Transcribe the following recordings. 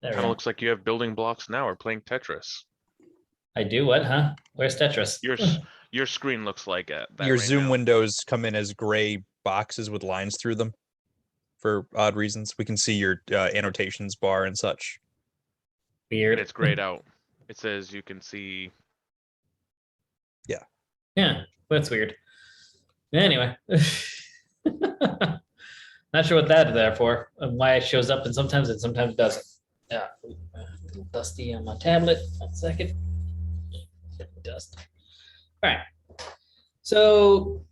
There we Kind of go. looks like you have building blocks now or playing Tetris. I do what, huh? Where's Tetris? Your screen looks like that Your right zoom now. windows come in as gray boxes with lines through them for odd reasons. We can see your annotations bar and such. Weird. And it's grayed out. It says you can see. Yeah. Yeah, that's weird. Anyway. Not sure what that's there for and why it shows up and sometimes it doesn't. Yeah. A little dusty on my tablet. 1 second. Dust. All right. So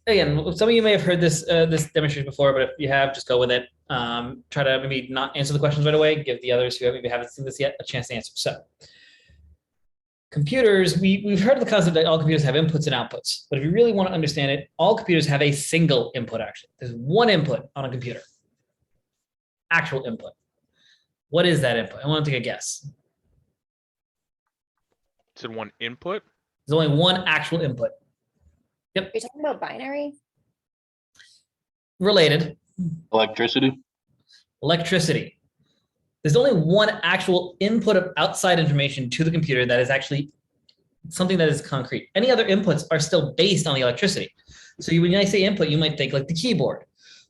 again, some of you may have heard this this demonstration before, but if you have, just go with it. Try to maybe not answer the questions right away. Give the others who maybe haven't seen this yet a chance to answer. So computers, we've heard of the concept that all computers have inputs and outputs, but if you really want to understand it, all computers have a single input actually. There's one input on a computer. Actual input. What is that input? I want to take a guess. Is it one input? There's only one actual input. Yep. You're talking about binary? Related. Electricity. Electricity. There's only one actual input of outside information to the computer that is actually something that is concrete. Any other inputs are still based on the electricity. So when I say input, you might think like the keyboard.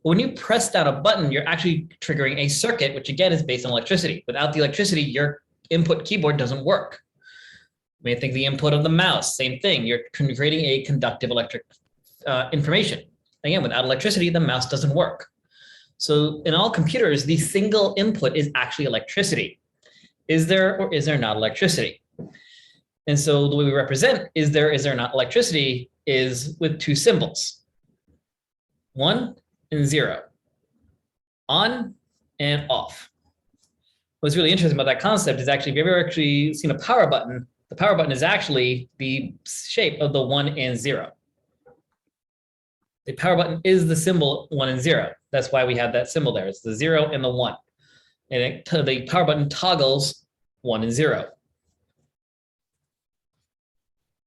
But when you press down a button, you're actually triggering a circuit, which again is based on electricity. Without the electricity, your input keyboard doesn't work. You may think the input of the mouse, same thing. You're creating a conductive electric information. Again, without electricity, the mouse doesn't work. So in all computers, the single input is actually electricity. Is there or is there not electricity? And so the way we represent is there not electricity is with two symbols, 1 and 0, on and off. What's really interesting about that concept is actually, if you've ever actually seen a power button, the power button is actually the shape of the 1 and 0. The power button is the symbol 1 and 0. That's why we have that symbol there. It's the 0 and the 1. And the power button toggles 1 and 0.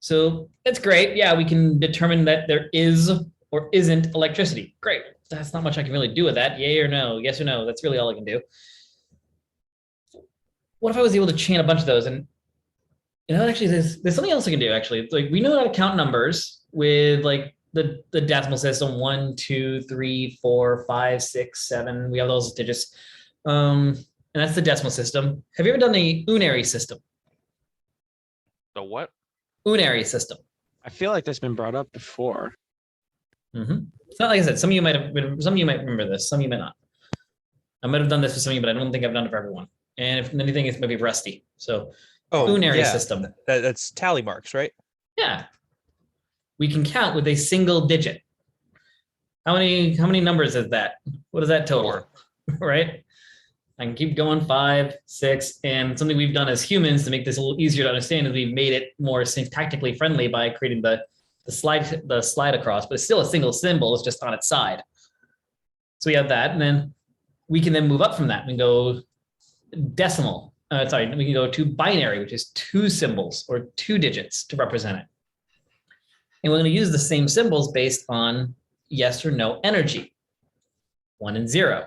So that's great. Yeah, we can determine that there is or isn't electricity. Great. That's not much I can really do with that. Yay or no, yes or no. That's really all I can do. What if I was able to chain a bunch of those? And actually, there's something else I can do. Actually, it's like we know how to count numbers with like the decimal system, 1, 2, 3, 4, 5, 6, 7. We have those digits, and that's the decimal system. Have you ever done the unary system? The what? Unary system. I feel like that's been brought up before. It's not like I said. Some of you might remember this. Some of you might not. I might have done this for some of you, but I don't think I've done it for everyone. And if anything, it's maybe rusty. So, unary system. That's tally marks, right? Yeah. We can count with a single digit. How many numbers is that? What is that total? Right? I can keep going, 5, 6, and something we've done as humans to make this a little easier to understand is we've made it more syntactically friendly by creating the slide across, but it's still a single symbol. It's just on its side. So we have that, and then we can then move up from that and go decimal. We can go to binary, which is 2 symbols or 2 digits to represent it. And we're going to use the same symbols based on yes or no energy, 1 and 0.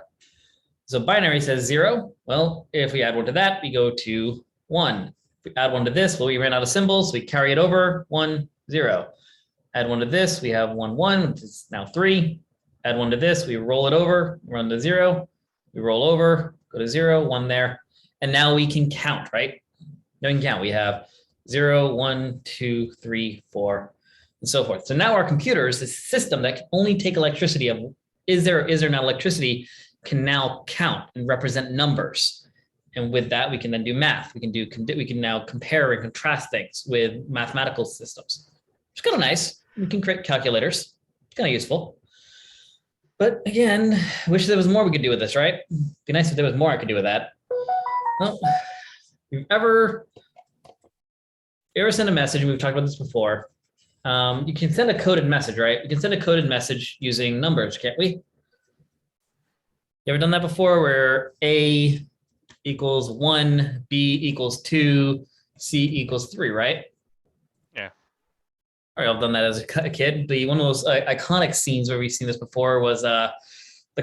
So binary says 0. Well, if we add 1 to that, we go to 1. If we add 1 to this, well, we ran out of symbols. So we carry it over, 1, 0. Add 1 to this, we have 1, 1, which is now 3. Add 1 to this, we roll it over, run to 0. We roll over, go to 0, 1 there. And now we can count, right? Now we can count. We have 0, 1, 2, 3, 4, and so forth. So now our computers, this system that can only take electricity of is there or is there not electricity, can now count and represent numbers. And with that, we can then do math. We can now compare and contrast things with mathematical systems. It's kind of nice. We can create calculators. It's kind of useful. But again, I wish there was more we could do with this, right? It'd be nice if there was more I could do with that. Well, if you ever send a message, and we've talked about this before, you can send a coded message, right? You can send a coded message using numbers, can't we? You ever done that before where A equals 1, B equals 2, C equals 3, right? Yeah. All right, I've done that as a kid. One of those iconic scenes where we've seen this before was the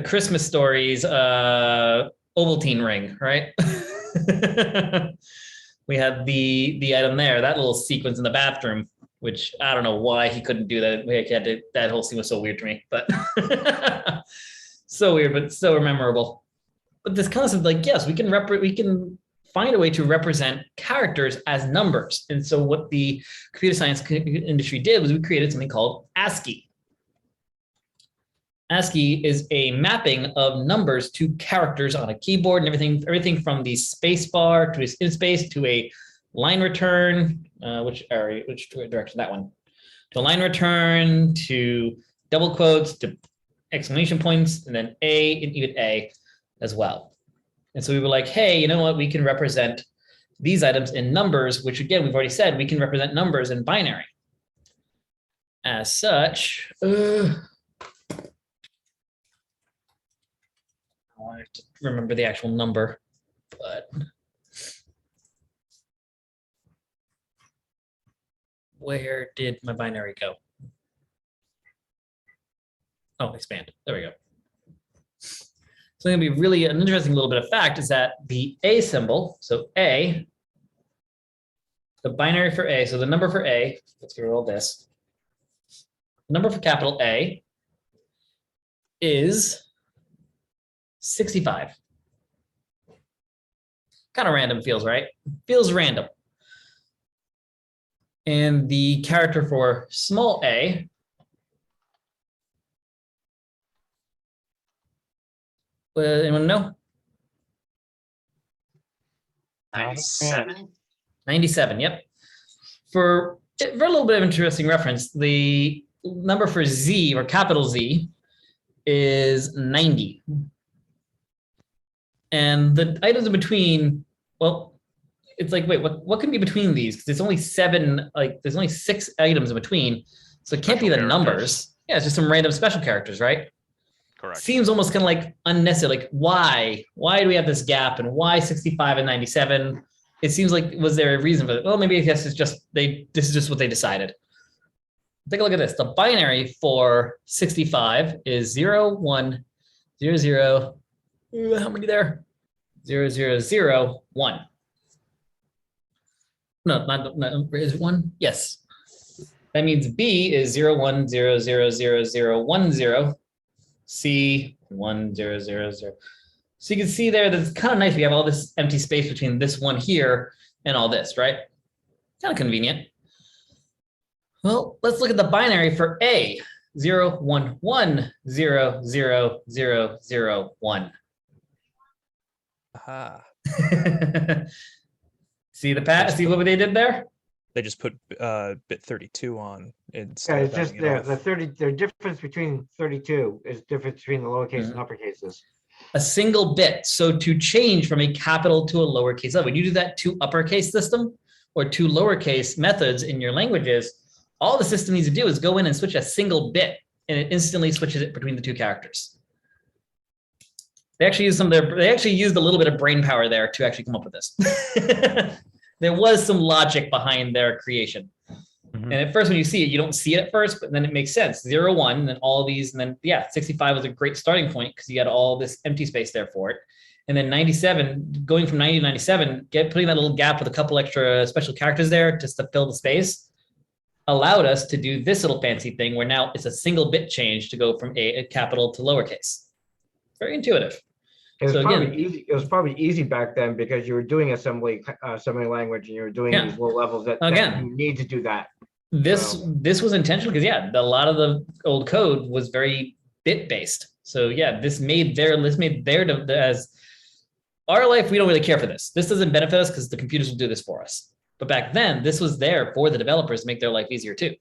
Christmas Stories Ovaltine ring, right? We had the item there, that little sequence in the bathroom, which I don't know why he couldn't do that. He had to, that whole scene was so weird to me, but so weird, but so memorable. But this concept, like, yes, we can find a way to represent characters as numbers. And so what the computer science industry did was we created something called ASCII. ASCII is a mapping of numbers to characters on a keyboard and everything from the space bar to in space to a line return, which direction, that one, to a line return, to double quotes, to exclamation points, and then A and even A as well. And so we were like, hey, you know what? We can represent these items in numbers, which again, we've already said, we can represent numbers in binary. As such, I have to remember the actual number, but where did my binary go? Oh, expand. There we go. So it's going to be really an interesting little bit of fact is that the A symbol, so A, the binary for A, so the number for A, let's get rid of all this. The number for capital A is 65. Kind of random feels, right? Feels random. And the character for small a, anyone know? 97. 97, yep. For a little bit of interesting reference, the number for Z or capital Z is 90. And the items in between, well, it's like, wait, what can be between these? Because it's only 7, like there's only 6 items in between. So it can't be the Special characters. numbers. Yeah, it's just some random special characters, right? Correct. Seems almost kind of like unnecessary. Like, why? Why do we have this gap? And why 65 and 97? It seems like, was there a reason for it? Well, maybe I guess it's just this is just what they decided. Take a look at this. The binary for 65 is 0, 1, 0, 0. How many there? 0, 0, 0, 1. No, not is it 1? Yes. That means B is 0, 1, 0, 0, 0, 0, 1, 0. C 1, 0, 0, 0. So you can see there that it's kind of nice. We have all this empty space between this one here and all this, right? Kind of convenient. Well, let's look at the binary for A. 0, 1, 1, 0, 0, 0, 0, 1. Aha. See the path? See what they did there? They just put bit 32 on Yeah, instead it's of just having it off. the difference between 32 is difference between the lowercase and uppercases. A single bit. So to change from a capital to a lowercase letter, when you do that to uppercase system or to lowercase methods in your languages, all the system needs to do is go in and switch a single bit, and it instantly switches it between the two characters. They actually used they actually used a little bit of brain power there to actually come up with this. There was some logic behind their creation. Mhm. And at first, when you see it, you don't see it at first, but then it makes sense. 0, 1, and then all these, and then, yeah, 65 was a great starting point because you had all this empty space there for it. And then 97, going from 90 to 97, putting that little gap with a couple extra special characters there just to fill the space allowed us to do this little fancy thing where now it's a single bit change to go from a capital to lowercase. Very intuitive. It was So probably again- easy. It was probably easy back then because you were doing assembly language and you were doing Yeah. these low levels that Again. you need to do that. This was intentional because, yeah, a lot of the old code was very bit based. So yeah, this made their as our life. We don't really care for this. This doesn't benefit us because the computers will do this for us. But back then, this was there for the developers to make their life easier too.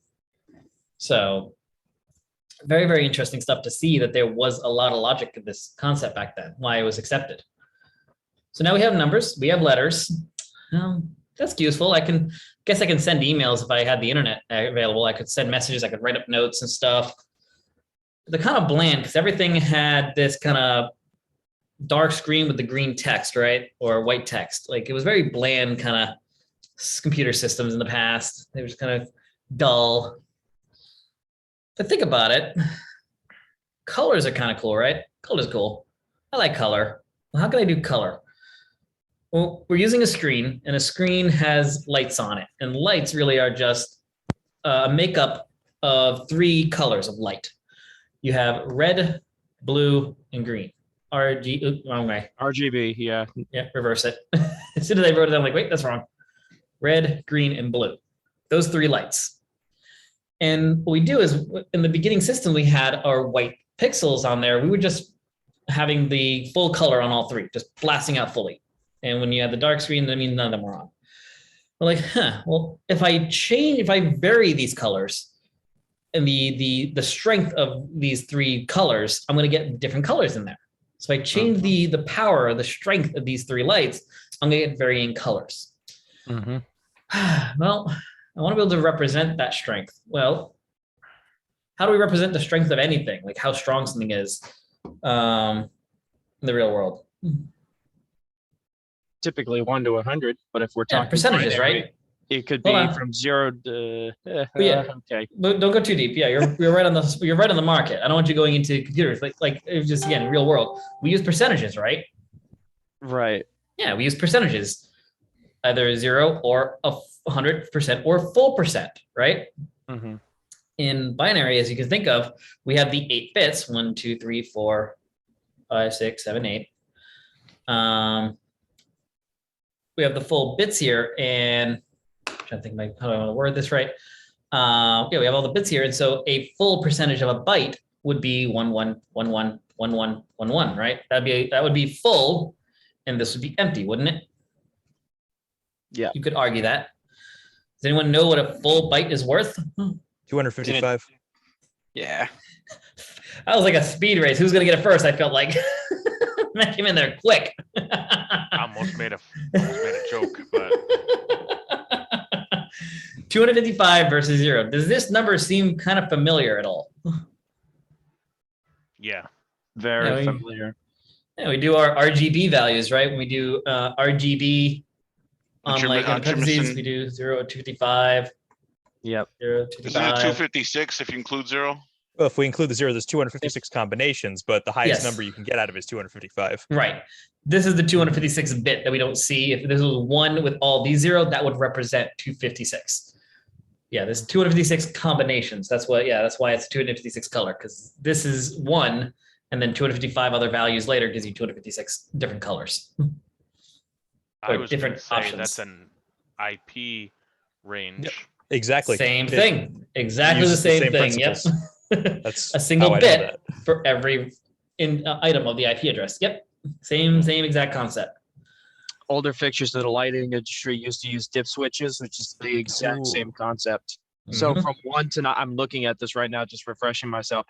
So very, very interesting stuff to see that there was a lot of logic to this concept back then, why it was accepted. So now we have numbers, we have letters. That's useful. I guess I can send emails if I had the internet available. I could send messages, I could write up notes and stuff. They're kind of bland because everything had this kind of dark screen with the green text, right? Or white text. Like it was very bland kind of computer systems in the past. They were just kind of dull. But think about it. Colors are kind of cool, right? Color's cool. I like color. Well, how can I do color? Well, we're using a screen, and a screen has lights on it, and lights really are just a makeup of 3 colors of light. You have red, blue, and green. Wrong way. RGB, yeah. Yeah, reverse it. As soon as I wrote it, I'm like, wait, that's wrong. Red, green, and blue. Those 3 lights. And what we do is, in the beginning system, we had our white pixels on there. We were just having the full color on all 3, just blasting out fully. And when you have the dark screen, that means none of them are on. We're like, well, if I vary these colors and the strength of these 3 colors, I'm going to get different colors in there. So if I change the power or the strength of these 3 lights, I'm going to get varying colors. Mm-hmm. Well, I want to be able to represent that strength. Well, how do we represent the strength of anything? Like how strong something is in the real world? Typically 1 to 100, but if we're Yeah, talking percentages, binary, right? it could Hold be on. from 0 to. yeah. Okay. But don't go too deep. Yeah, you're right on the market. I don't want you going into computers like it's just again real world. We use percentages, right? Right. Yeah, we use percentages, either 0 or 100% or full percent, right? Mm-hmm. In binary, as you can think of, we have the 8 bits: 1, 2, 3, 4, 5, 6, 7, 8. We have the full bits here, and I'm trying to think how do I want to word this right. Yeah, we have all the bits here, and so a full percentage of a byte would be 1, 1, 1, 1, 1, 1, 1, 1, right? That would be full, and this would be empty, wouldn't it? Yeah. You could argue that. Does anyone know what a full byte is worth? 255. Yeah. That was like a speed race. Who's gonna get it first? I felt like that came in there quick. I almost made a joke, but 255 versus 0. Does this number seem kind of familiar at all? yeah. Very Yeah, familiar. Yeah, we do our RGB values, right? When we do RGB on like in parentheses, Jimison, we do 0 to 255, Yep. 0 to isn't it 255. 256 if you include 0? Well, if we include the 0, there's 256 combinations, but the highest Yes. number you can get out of it is 255. Right. This is the 256 bit that we don't see. If this was 1 with all these 0, that would represent 256. Yeah, there's 256 combinations. That's why it's 256 color, because this is 1, and then 255 other values later gives you 256 different colors. I Or was different different options. options. That's an IP range. Yep. Exactly. Same It thing. Exactly the uses the same same thing. Yep. principles. That's a single how I know bit that. for every item of the IP address. Yep. Same exact concept. Older fixtures of the lighting industry used to use dip switches, which is the exact Ooh. same concept. So Mhm. from 1 to 9, I'm looking at this right now, just refreshing myself.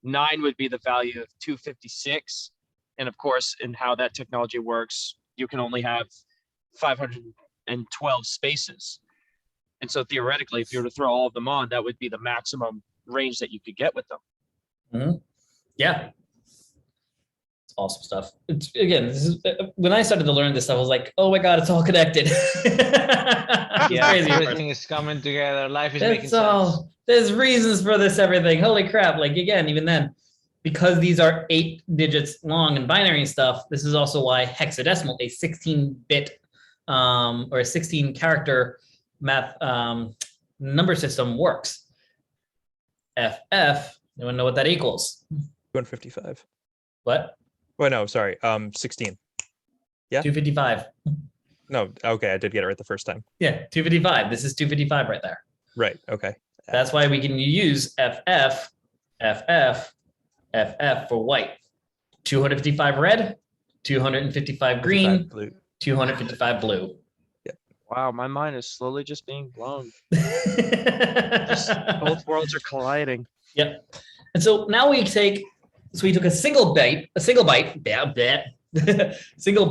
9 would be the value of 256. And of course, in how that technology works, you can only have 512 spaces. And so theoretically, if you were to throw all of them on, that would be the maximum range that you could get with them. Yeah. It's awesome stuff. It's again, this is when I started to learn this stuff, I was like, oh my God, it's all connected. It's Yeah, crazy. everything is coming together. Life is making It's sense. all there's reasons for this everything. Holy crap. Like again, even then, because these are 8 digits long and binary and stuff, this is also why hexadecimal, a 16-bit or a 16 character math number system works. FF, anyone know what that equals? 255. What? Oh, no, sorry. 16. Yeah. 255. No, okay, I did get it right the first time. Yeah, 255. This is 255 right there. Right, okay. That's why we can use FF, FF, FF for white. 255 red, 255 green, Blue. 255 blue. Wow, my mind is slowly just being blown. Just Both worlds are colliding. Yep. And so now we took a single byte, single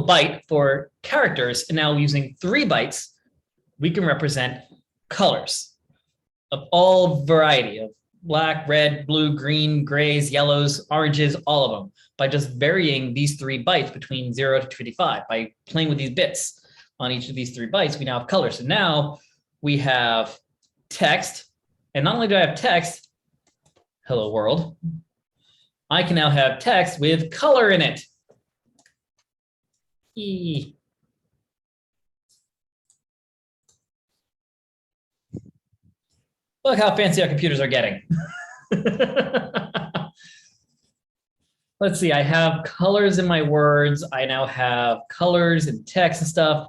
byte for characters, and now using 3 bytes, we can represent colors of all variety of black, red, blue, green, grays, yellows, oranges, all of them, by just varying these 3 bytes between 0 to 255. By playing with these bits on each of these 3 bytes, we now have colors. So now we have text, and not only do I have text, hello world, I can now have text with color in it. Look how fancy our computers are getting. Let's see, I have colors in my words. I now have colors and text and stuff.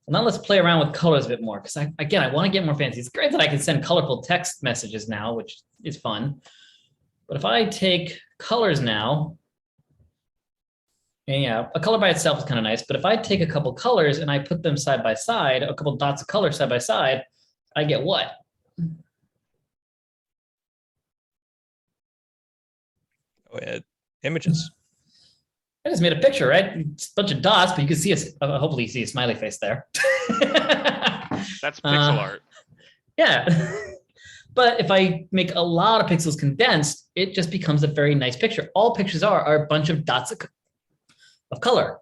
Well, now let's play around with colors a bit more, because I want to get more fancy. It's great that I can send colorful text messages now, which is fun. But if I take colors now, and yeah, a color by itself is kind of nice, but if I take a couple colors and I put them side by side, a couple dots of color side by side, I get what? Oh, yeah. Images. I just made a picture, right? It's a bunch of dots, but you can see hopefully you see a smiley face there. That's pixel art. Yeah. But if I make a lot of pixels condensed, it just becomes a very nice picture. All pictures are a bunch of dots of color.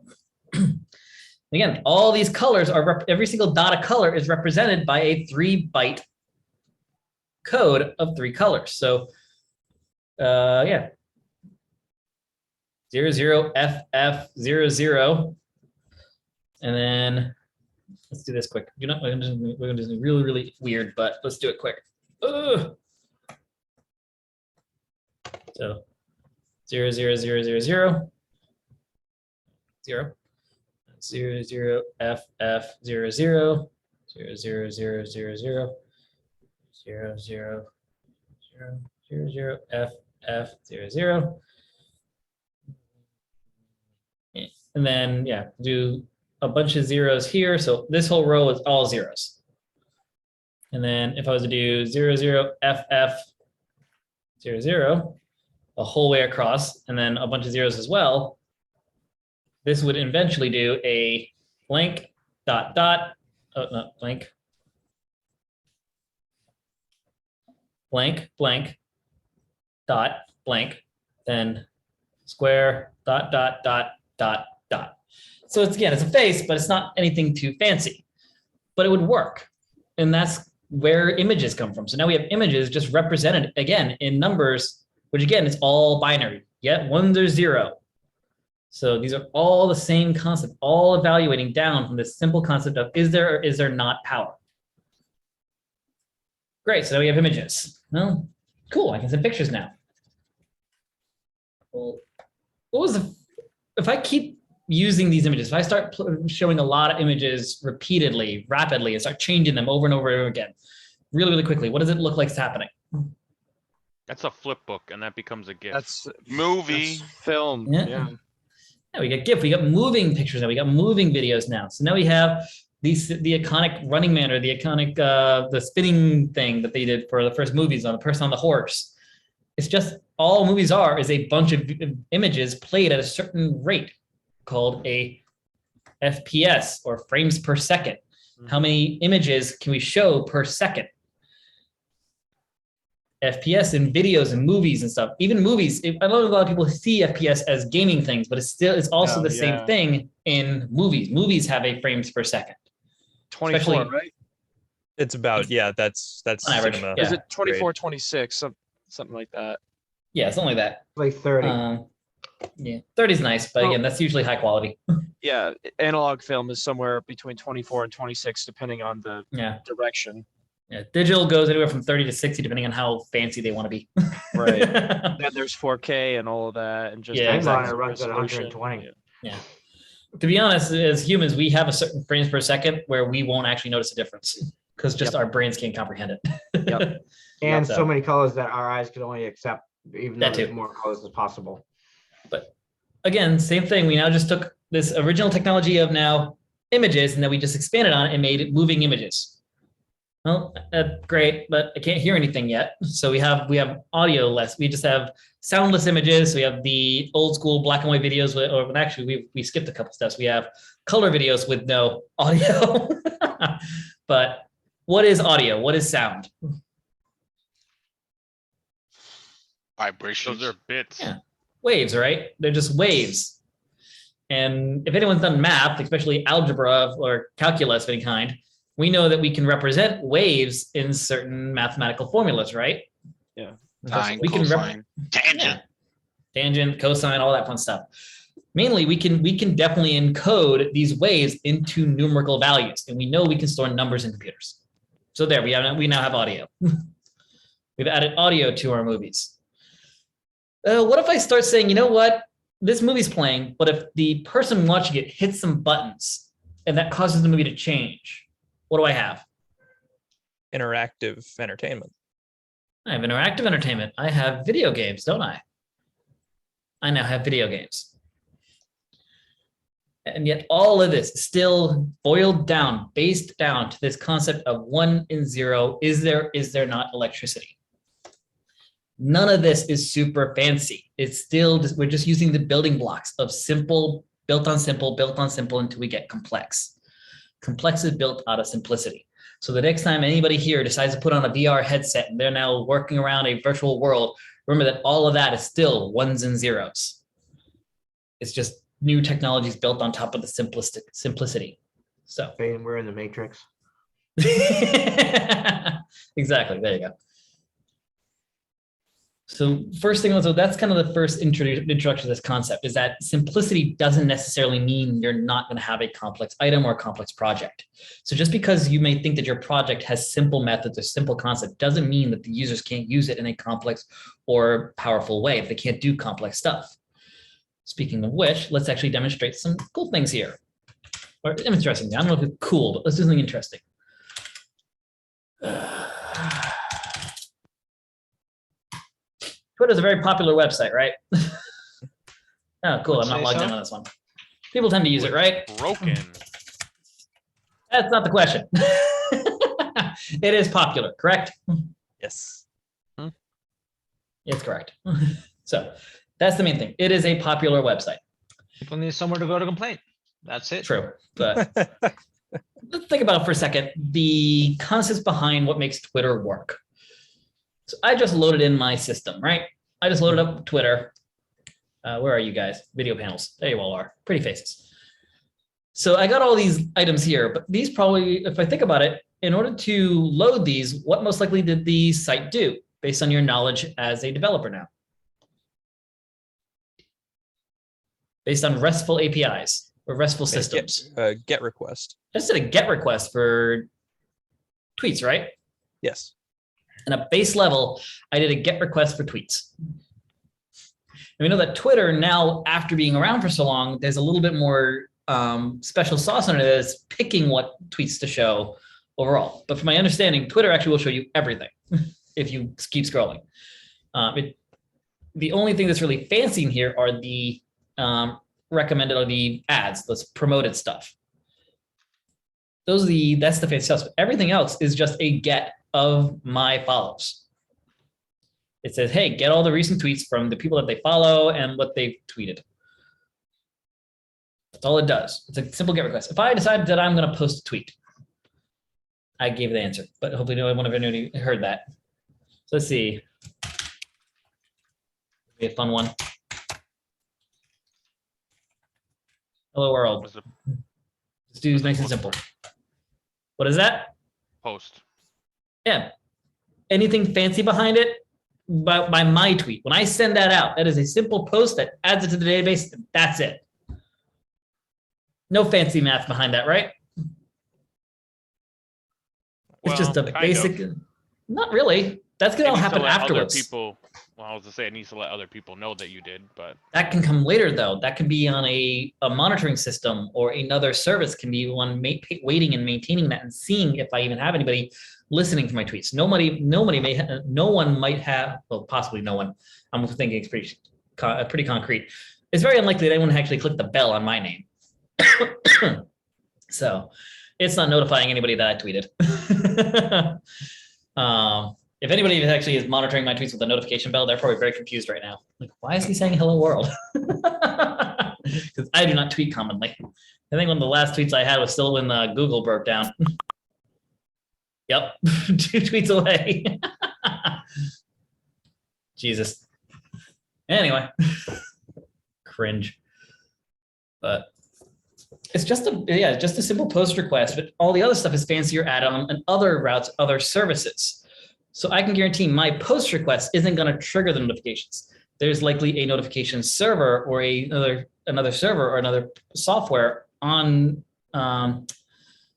Again, all these colors are, every single dot of color is represented by a 3-byte code of 3 colors. So yeah. 00FF00. And then let's do this quick. We're going to do really, really weird, but let's do it quick. Ugh. So 00000 0 00FF00 00FF00 and then yeah, do a bunch of zeros here. So this whole row is all zeros. And then if I was to do 00FF00 the whole way across, and then a bunch of zeros as well, this would eventually do a blank dot dot, oh, not blank, blank blank dot blank, then square dot dot dot dot dot. So it's, again, it's a face, but it's not anything too fancy, but it would work. And that's where images come from. So now we have images just represented again in numbers, which again is all binary. Yeah, 1 or 0. So these are all the same concept, all evaluating down from this simple concept of is there or is there not power. Great, so now we have images. Well, cool, I can send pictures now. Well, what was the, if I keep using these images, if I start showing a lot of images repeatedly, rapidly, and start changing them over and over and over again, really, really quickly, what does it look like is happening? That's a flip book, and that becomes a GIF. That's Movie. that's film. Yeah. Yeah. Yeah, we got GIF, we got moving pictures now, we got moving videos now. So now we have the iconic Running Man, or the iconic the spinning thing that they did for the first movies on the person on the horse. It's just all movies is a bunch of images played at a certain rate called a FPS, or frames per second. How many images can we show per second? FPS in videos and movies and stuff. Even movies, I know a lot of people see FPS as gaming things, but it's also the same thing in movies. Movies have a frames per second. 24, Especially- right? It's about, yeah, that's On average, cinema. yeah. Is it 24, 26, something like that? Yeah, something like that. Like 30. Yeah, 30 is nice, but again, that's usually high quality. Yeah, analog film is somewhere between 24 and 26, depending on the Yeah, direction. yeah. Digital goes anywhere from 30 to 60, depending on how fancy they want to be. Right. Then there's 4K and all of that, and just Yeah, My exactly. monitor runs at resolution. 120. Yeah. To be honest, as humans, we have a certain frames per second where we won't actually notice a difference because just our brains can't comprehend it. Yep. And So- so many colors that our eyes could only accept, even though That there's too. more colors as possible. Again, same thing. We now just took this original technology of now images, and then we just expanded on it and made it moving images. Well, great, but I can't hear anything yet. So we have audio less. We just have soundless images. We have the old school black and white videos, or actually we skipped a couple steps. We have color videos with no audio. But what is audio? What is sound? Vibrations. Those are bits. Yeah. Waves, right? They're just waves. And if anyone's done math, especially algebra or calculus of any kind, we know that we can represent waves in certain mathematical formulas, right? Yeah. Sine, We can cosine, tangent. Yeah. Tangent, cosine, all that fun stuff. Mainly, we can definitely encode these waves into numerical values, and we know we can store numbers in computers. So there, we now have audio. We've added audio to our movies. What if I start saying, you know what? This movie's playing, but if the person watching it hits some buttons and that causes the movie to change, what do I have? Interactive entertainment. I have interactive entertainment. I have video games, don't I? I now have video games. And yet all of this is still boiled down, based down to this concept of 1 and 0. Is there not electricity? None of this is super fancy. It's still, we're just using the building blocks of simple, built on simple until we get complex. Complex is built out of simplicity. So the next time anybody here decides to put on a VR headset and they're now working around a virtual world, remember that all of that is still 1s and 0s. It's just new technologies built on top of the simplicity. So Saying we're in the Matrix. exactly, there you go. So first thing, so that's kind of the first introduction to this concept, is that simplicity doesn't necessarily mean you're not going to have a complex item or a complex project. So just because you may think that your project has simple methods or simple concept doesn't mean that the users can't use it in a complex or powerful way if they can't do complex stuff. Speaking of which, let's actually demonstrate some cool things here. Or interesting. I don't know if it's cool, but let's do something interesting. Twitter's a very popular website, right? Oh, cool. I'm not logged in on this one. People tend to use it, right? Broken. That's not the question. It is popular, correct? Yes. It's correct. So that's the main thing. It is a popular website. People need somewhere to go to complain. That's it. True. But let's think about it for a second. The concepts behind what makes Twitter work. So I just loaded in my system, right? I just loaded up Twitter. Where are you guys? Video panels. There you all are. Pretty faces. So I got all these items here, but these probably, if I think about it, in order to load these, what most likely did the site do based on your knowledge as a developer now? Based on RESTful APIs or RESTful systems. Get request. I just did a GET request for tweets, right? Yes. And at base level, I did a GET request for tweets. And we know that Twitter now, after being around for so long, there's a little bit more special sauce on it that's picking what tweets to show overall. But from my understanding, Twitter actually will show you everything if you keep scrolling. The only thing that's really fancy in here are the recommended, or the ads, those promoted stuff. That's the fancy stuff. But everything else is just a get of my follows. It says, hey, get all the recent tweets from the people that they follow and what they've tweeted. That's all it does. It's a simple GET request. If I decided that I'm going to post a tweet, I gave the answer, but hopefully no one of you heard that. So let's see. Be a fun one. Hello world. Let's do nice and simple. What is that? Post. Yeah. Anything fancy behind it? By my tweet. When I send that out, that is a simple post that adds it to the database. That's it. No fancy math behind that, right? It's just a basic. Not really. That's going to happen afterwards. People, well, I was to say it needs to let other people know that you did, but that can come later, though. That can be on a monitoring system, or another service can be one waiting and maintaining that and seeing if I even have anybody listening to my tweets. No one might have, well, possibly no one. I'm thinking it's pretty concrete. It's very unlikely that anyone actually clicked the bell on my name. So it's not notifying anybody that I tweeted. If anybody actually is monitoring my tweets with a notification bell, they're probably very confused right now. Like, why is he saying hello world? Because I do not tweet commonly. I think one of the last tweets I had was still when Google broke down. Yep, 2 tweets away. Jesus. Anyway, cringe. But it's just a simple post request, but all the other stuff is fancier add-on and other routes, other services. So I can guarantee my post request isn't going to trigger the notifications. There's likely a notification server or another server or another software on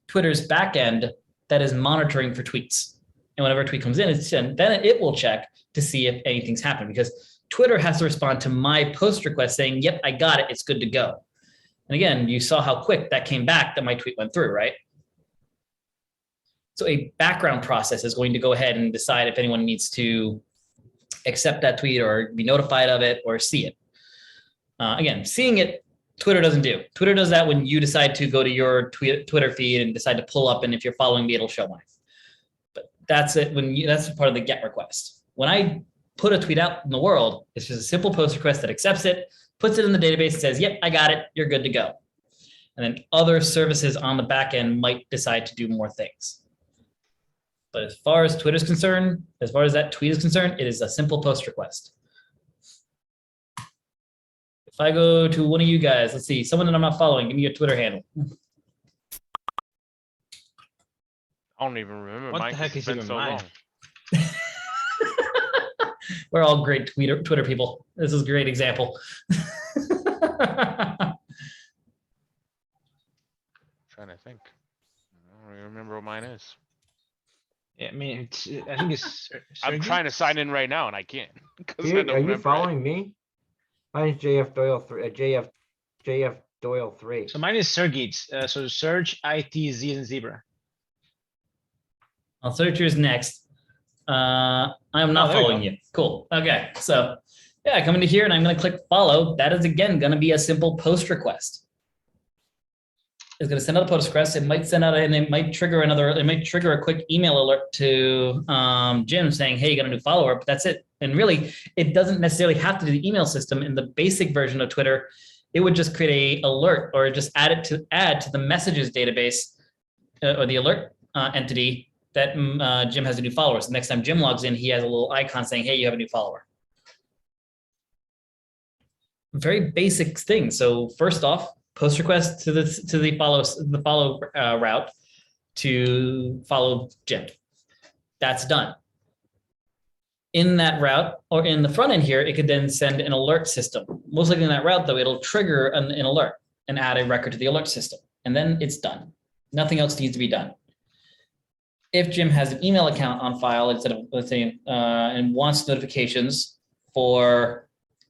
Twitter's backend that is monitoring for tweets And whenever a tweet comes in, then it will check to see if anything's happened, because Twitter has to respond to my post request saying, yep, I got it, it's good to go. And again, you saw how quick that came back that my tweet went through, right? So a background process is going to go ahead and decide if anyone needs to accept that tweet or be notified of it or see it. Again, seeing it, Twitter doesn't do. Twitter does that when you decide to go to your Twitter feed and decide to pull up, and if you're following me, it'll show mine. But that's it. That's part of the GET request. When I put a tweet out in the world, it's just a simple post request that accepts it, puts it in the database, says, yep, I got it, you're good to go. And then other services on the back end might decide to do more things. But as far as Twitter's concerned, as far as that tweet is concerned, it is a simple post request. If I go to one of you guys, let's see, someone that I'm not following, give me your Twitter handle. I don't even remember. What mine the 'cause heck it's is been even so mine? long. We're all great Twitter people. This is a great example. Trying to think. I don't even remember what mine is. Yeah, I mean, I think it's. I'm Sergey? trying to sign in right now and I can't. 'cause I don't Are you remember it. following me? Mine's JF Doyle 3, JF Doyle 3. So mine is Sergey's. So Serge ITZ and Zebra. I'll search yours next. I'm not there you following go. you. Cool. Okay. So yeah, I come into here and I'm going to click follow. That is again going to be a simple post request. It's going to send out a post request. It might send out, and it might trigger a quick email alert to Jim saying, hey, you got a new follower, but that's it. And really, it doesn't necessarily have to do the email system. In the basic version of Twitter, it would just create a alert or just add to the messages database or the alert entity that Jim has a new follower. So next time Jim logs in, he has a little icon saying, hey, you have a new follower. Very basic thing. So first off, post request to the follow route to follow Jim. That's done. In that route or in the front end here, it could then send an alert system. Most likely in that route, though, it'll trigger an alert and add a record to the alert system. And then it's done. Nothing else needs to be done. If Jim has an email account on file instead of, let's say, and wants notifications for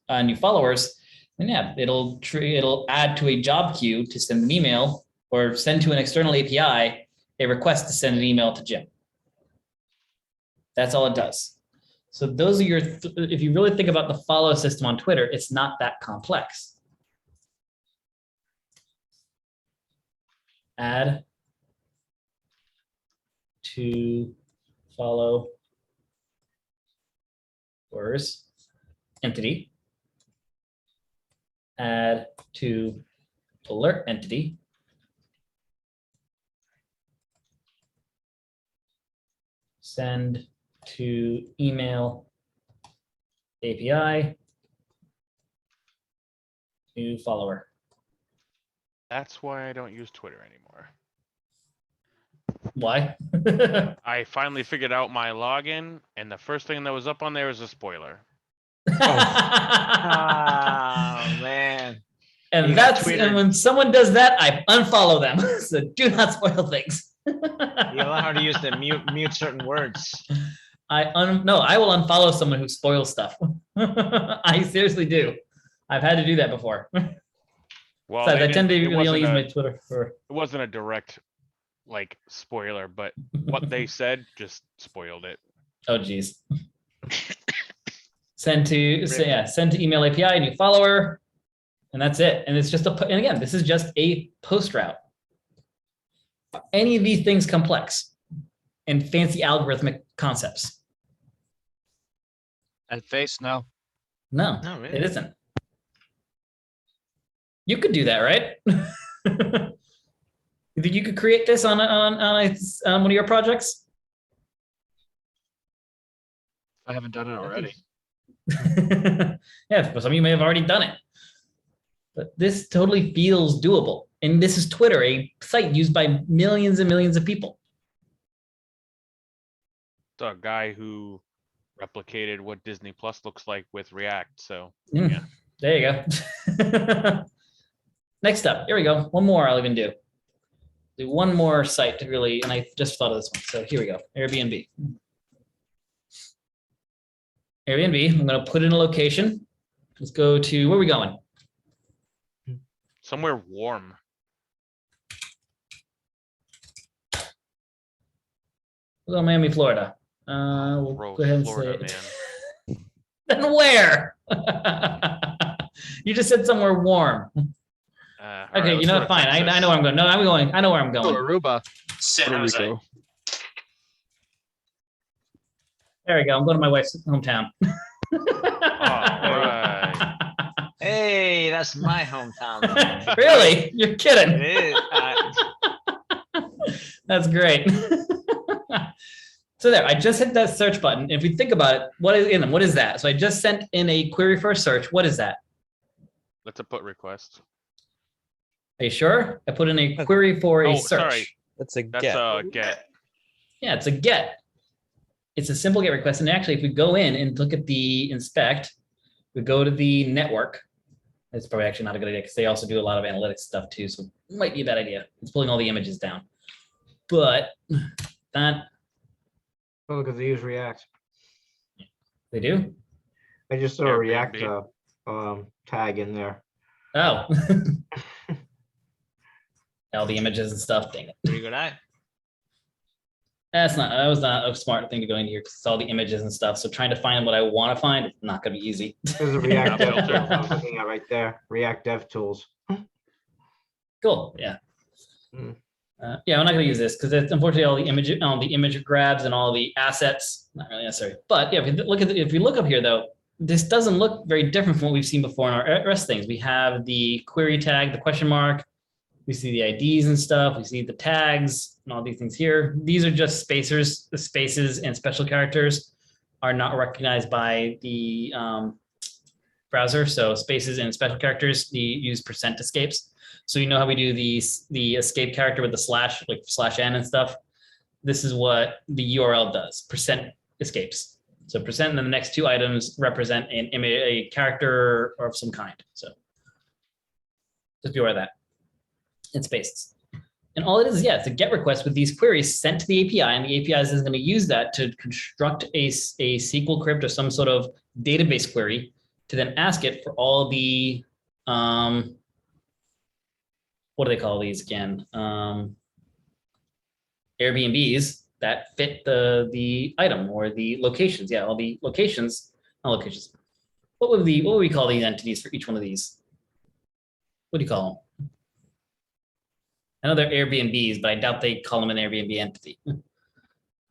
new followers, then yeah, it'll add to a job queue to send an email or send to an external API a request to send an email to Jim. That's all it does. So those are your, if you really think about the follow system on Twitter, it's not that complex. Add to follow words entity. Add to alert entity. Send to email API, new follower. That's why I don't use Twitter anymore. Why? I finally figured out my login, and the first thing that was up on there was a spoiler. Oh man. And You got that's, Twitter. and when someone does that, I unfollow them. So do not spoil things. You learn how to use the mute certain words. No, I will unfollow someone who spoils stuff. I seriously do. I've had to do that before. Well, Besides, they I tend to didn't- it only use wasn't my a- Twitter for. It wasn't a direct, like, spoiler, but what they said just spoiled it. Oh, geez. Send to email API, new follower, and that's it. And it's just and again, this is just a post route. Are any of these things complex and fancy algorithmic concepts? At face, no. No, Not really. it isn't. You could do that, right? You think you could create this on one of your projects? I haven't done it already. Yeah, some of you may have already done it. But this totally feels doable. And this is Twitter, a site used by millions and millions of people. The guy who replicated what Disney Plus looks like with React. So Yeah. There you go. Next up, here we go. One more I'll even do. Do one more site to really, and I just thought of this one. So here we go, Airbnb. Airbnb. I'm going to put in a location. Let's go to, where are we going? Somewhere warm. We'll go Miami, Florida. We'll Gross, go ahead and Florida, say man. Then where? You just said somewhere warm. All Okay, right, you let's know go what? to Fine. I Texas. know where I'm going. No, I'm going. I know where I'm Oh, going. Aruba. San Puerto Jose. Rico. There we go. I'm going to my wife's hometown. Alright. Hey, that's my hometown. man. Really? You're It kidding. is. That's great. So there, I just hit that search button. If we think about it, what is in them? What is that? So I just sent in a query for a search. What is that? That's a put request. Are you sure? I put in a query for a Oh, search. sorry. That's a That's get. a get. Yeah, it's a get. It's a simple get request. And actually, if we go in and look at the inspect, we go to the network. It's probably actually not a good idea because they also do a lot of analytics stuff too. So it might be a bad idea. It's pulling all the images down. But that Oh, because they use React. they do. I just saw a React Airbnb. tag in there. Oh. All the images and stuff. Dang it. Pretty good eye. That was not a smart thing to go in here because it's all the images and stuff. So trying to find what I want to find, it's not going to be easy. There's a React Dev filter. Tools I was looking at right there. React Dev Tools. Cool. Yeah. Hmm. Yeah, I'm not going to use this because it's unfortunately all the image grabs and all the assets. Not really necessary. But yeah, if you look up here though, this doesn't look very different from what we've seen before in our rest things. We have the query tag, the question mark. We see the IDs and stuff. We see the tags and all these things here. These are just spacers. The spaces and special characters are not recognized by the browser. So spaces and special characters, use percent escapes. So you know how we do the escape character with the slash, like /n and stuff. This is what the URL does, percent escapes. So percent and then the next two items represent an image, a character of some kind. So just be aware of that. It's spaces. And all it is, yeah, it's a GET request with these queries sent to the API, and the API is going to use that to construct a SQL crypt or some sort of database query to then ask it for all the what do they call these again? Airbnbs that fit the item or the locations. Yeah, all the locations, not locations. What would we call these entities for each one of these? What do you call them? I know they're Airbnbs, but I doubt they call them an Airbnb entity.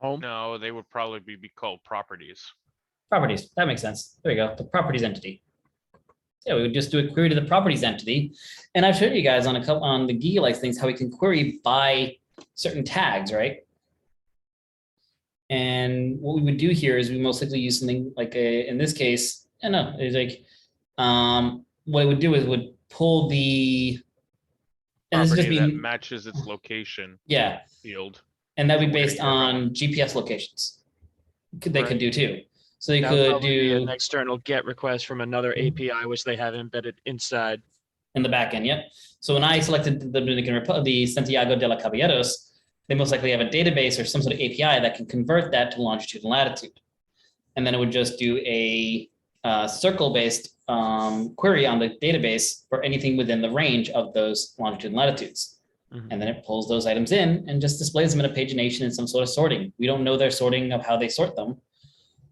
Home. No, they would probably be called properties. Properties, that makes sense. There you go, the properties entity. Yeah, we would just do a query to the properties entity. And I've showed you guys on the Geeky things how we can query by certain tags, right? And what we would do here is we most likely use something like in this case, I know, it's like, what it would do is would pull the, and this would just Property that be, matches its location yeah, field. and that'd be We're gonna based get everyone. on GPS locations. They could Right. do too. So they That would could probably be do an external GET request from another API, which they have embedded inside. in the back end, yep. So when I selected the Dominican Republic, the Santiago de los Caballeros, they most likely have a database or some sort of API that can convert that to longitude and latitude. And then it would just do a circle-based query on the database for anything within the range of those longitude and latitudes. Mhm. And then it pulls those items in and just displays them in a pagination and some sort of sorting. We don't know their sorting of how they sort them.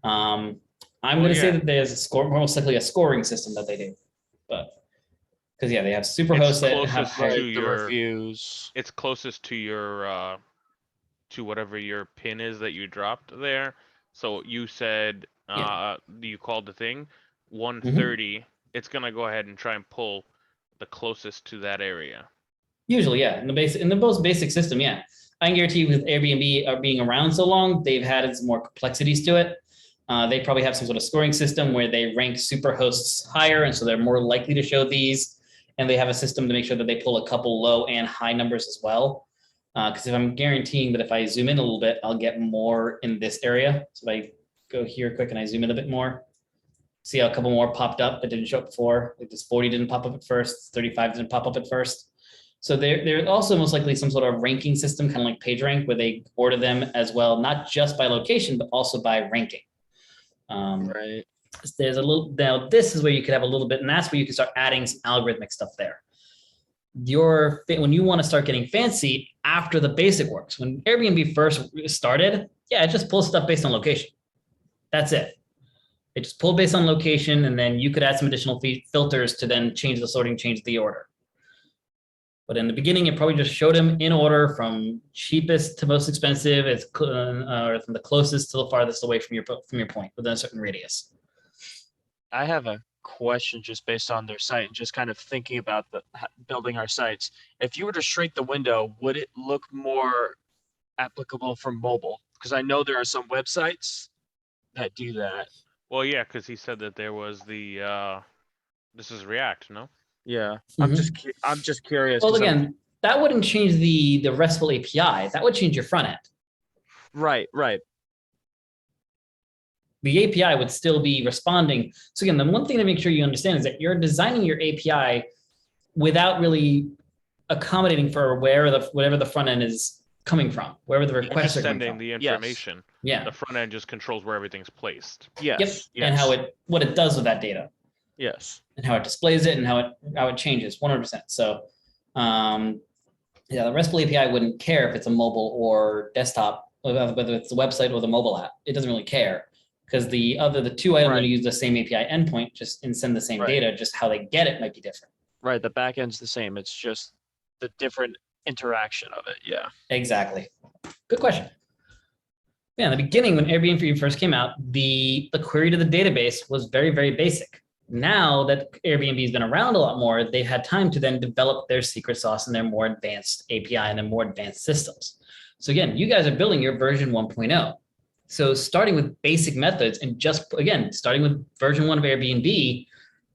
I'm going to say that there's most likely a scoring system that they do, but because yeah, they have superhosts that have closest higher- to The your- reviews. It's closest to your to whatever your pin is that you dropped there. So you said you called the thing 130. It's gonna go ahead and try and pull the closest to that area. Usually, yeah, in the most basic system, yeah. I can guarantee you with Airbnb being around so long, they've added some more complexities to it. They probably have some sort of scoring system where they rank superhosts higher, and so they're more likely to show these. And they have a system to make sure that they pull a couple low and high numbers as well. Because if I'm guaranteeing that if I zoom in a little bit, I'll get more in this area. So if I go here quick and I zoom in a bit more, see how a couple more popped up that didn't show up before. Like this 40 didn't pop up at first, 35 didn't pop up at first. So there's also most likely some sort of ranking system, kind of like PageRank, where they order them as well, not just by location, but also by ranking. Right. There's a little, now this is where you could have a little bit, and that's where you can start adding some algorithmic stuff there. When you want to start getting fancy after the basic works, when Airbnb first started, yeah, it just pulls stuff based on location. That's it. It just pulled based on location, and then you could add some additional filters to then change the sorting, change the order. But in the beginning, it probably just showed them in order from cheapest to most expensive, or from the closest to the farthest away from your point within a certain radius. I have a question just based on their site and just kind of thinking about building our sites. If you were to shrink the window, would it look more applicable for mobile? Because I know there are some websites that do that. Well, yeah, because he said that there was the this is React, no? Yeah, I'm just curious. Well, 'cause again, that wouldn't change the RESTful API. That would change your front end. right. The API would still be responding. So again, the one thing to make sure you understand is that you're designing your API without really accommodating for whatever the front end is coming from, wherever the You're requests just are coming sending from. the information. Yeah. The front end just controls where everything's placed. Yes. Yep. And what it does with that data. Yes. And how it displays it and how it changes 100%. So the RESTful API wouldn't care if it's a mobile or desktop, whether it's the website or the mobile app. It doesn't really care, because the two items are going to use the same API endpoint just and send the same data. Just how they get it might be different. Right. The back end's the same. It's just the different interaction of it. Yeah. Exactly. Good question. Yeah, in the beginning, when Airbnb first came out, the query to the database was very, very basic. Now that Airbnb has been around a lot more, they've had time to then develop their secret sauce and their more advanced API and their more advanced systems. So again, you guys are building your version 1.0. So starting with basic methods and starting with version 1 of Airbnb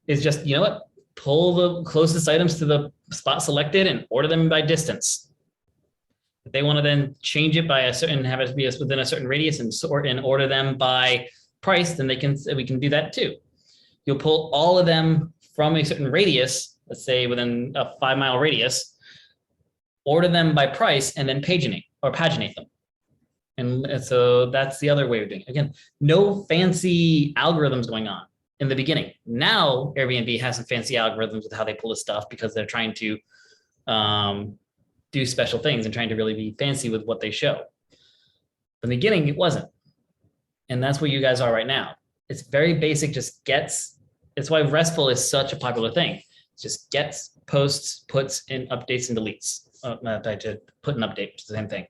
is just, you know what, pull the closest items to the spot selected and order them by distance. If they want to then change it by have it be within a certain radius and order them by price, then we can do that too. You'll pull all of them from a certain radius, let's say within a 5-mile radius, order them by price, and then paginate them. And so that's the other way of doing it. Again, no fancy algorithms going on in the beginning. Now Airbnb has some fancy algorithms with how they pull this stuff, because they're trying to do special things and trying to really be fancy with what they show. In the beginning, it wasn't. And that's where you guys are right now. It's very basic, it's why RESTful is such a popular thing. It just gets, posts, puts, and updates and deletes. To put and update, it's the same thing.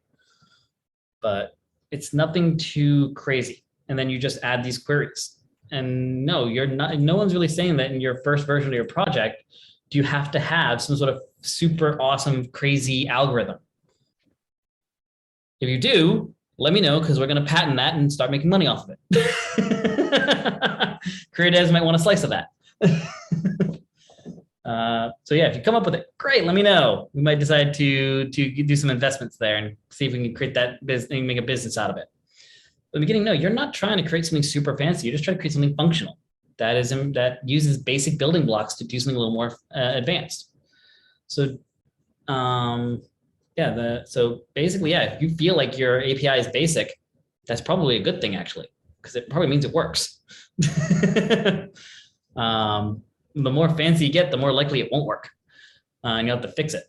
But it's nothing too crazy. And then you just add these queries. And no one's really saying that in your first version of your project, do you have to have some sort of super awesome, crazy algorithm? If you do, let me know, because we're going to patent that and start making money off of it. Career devs might want a slice of that. So yeah, if you come up with it, great, let me know. We might decide to do some investments there and see if we can create that business and make a business out of it. But in the beginning, no, you're not trying to create something super fancy. You're just trying to create something functional that uses basic building blocks to do something a little more advanced. So so basically, yeah, if you feel like your API is basic, that's probably a good thing, actually, because it probably means it works. The more fancy you get, the more likely it won't work, and you'll have to fix it.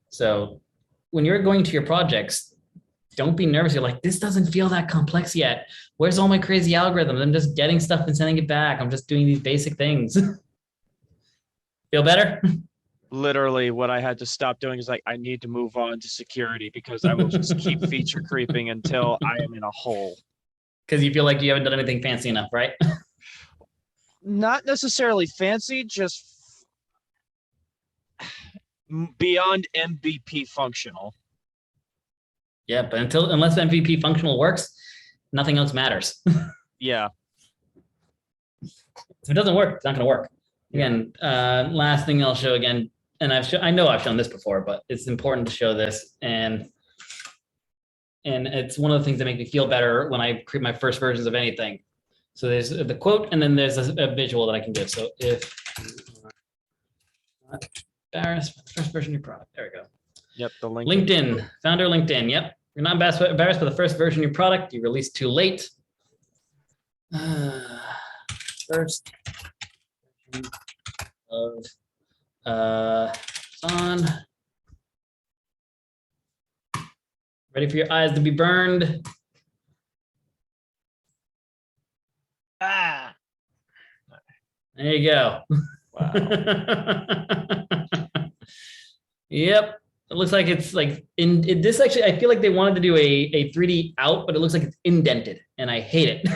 So when you're going to your projects, don't be nervous. You're like, this doesn't feel that complex yet. Where's all my crazy algorithms? I'm just getting stuff and sending it back. I'm just doing these basic things. Feel better? Literally what I had to stop doing is I need to move on to security, because I will just keep feature creeping until I am in a hole. Because you feel like you haven't done anything fancy enough, right? Not necessarily fancy, just beyond MVP functional. Yeah, but unless MVP functional works, nothing else matters. Yeah. If it doesn't work, it's not going to work. Again, last thing I'll show again, and I know I've shown this before, but it's important to show this, and it's one of the things that make me feel better when I create my first versions of anything. So there's the quote, and then there's a visual that I can give. So if you are not embarrassed by the first version of your product, there we go. Yep, the link. LinkedIn, founder LinkedIn. Yep, you're not embarrassed by the first version of your product you released too late. first version of on. Ready for your eyes to be burned. Ah. There you go. Wow. Yep. It looks like it's like this actually, I feel like they wanted to do a 3D out, but it looks like it's indented and I hate it.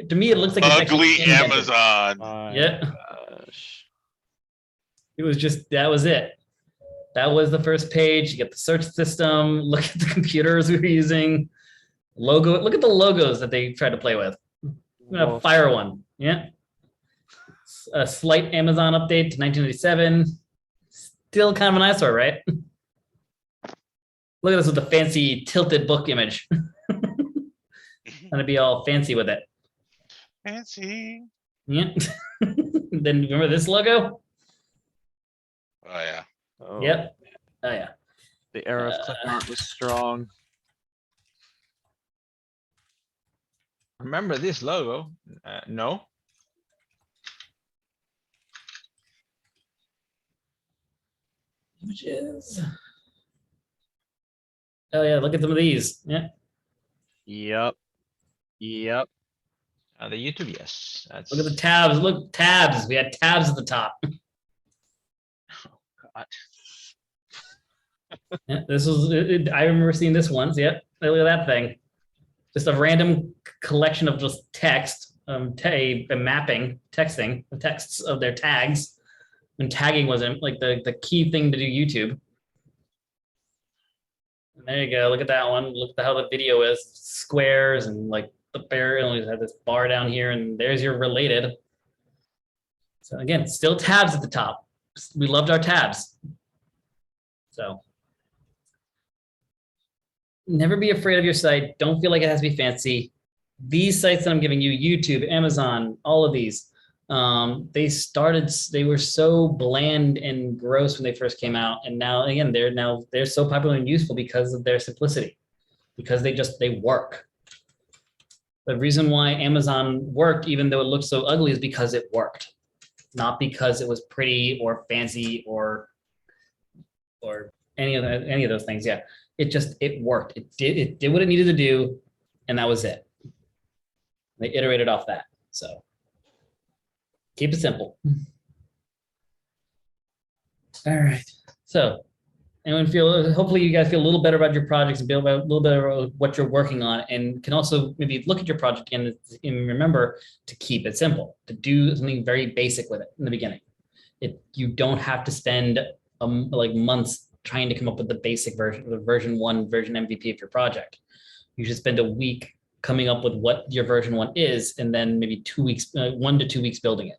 To me, it looks like it's actually Ugly indented. Amazon. My Yeah. gosh. It was just, that was it. That was the first page. You get the search system. Look at the computers we were using. Logo. Look at the logos that they tried to play with. I'm gonna Woof. fire one. Yeah. A slight Amazon update to 1987. Still kind of an eyesore, right? Look at this with the fancy tilted book image. Gonna be all fancy with it. Fancy. Yeah. Then remember this logo? Oh yeah. Oh, Yep. Oh yeah. The era of clip art was strong. Remember this logo? No. Images. Oh yeah, look at some of these. Yeah. Yep. Yep. The YouTube, yes. That's Look at the tabs. Look, tabs. We had tabs at the top. God. Yeah, this was, I remember seeing this once. Yep. Look at that thing. Just a random collection of just text, a mapping, texting, the texts of their tags. When tagging wasn't like the key thing to do YouTube. And there you go. Look at that one. Look at how the video is. Squares and like the bear, and we have this bar down here, and there's your related. So again, still tabs at the top. We loved our tabs. So never be afraid of your site. Don't feel like it has to be fancy. These sites that I'm giving you, YouTube, Amazon, all of these, they were so bland and gross when they first came out. And now, again, they're so popular and useful because of their simplicity, because they work. The reason why Amazon worked, even though it looked so ugly, is because it worked, not because it was pretty or fancy or any of those things. Yeah, it worked. It did what it needed to do, and that was it. They iterated off that. So keep it simple. All right. So anyone feel, hopefully you guys feel a little better about your projects and feel a little better about what you're working on, and can also maybe look at your project and remember to keep it simple, to do something very basic with it in the beginning. You don't have to spend like months trying to come up with the basic version, the version 1 version MVP of your project. You should spend a week coming up with what your version 1 is, and then maybe 2 weeks, 1 to 2 weeks building it.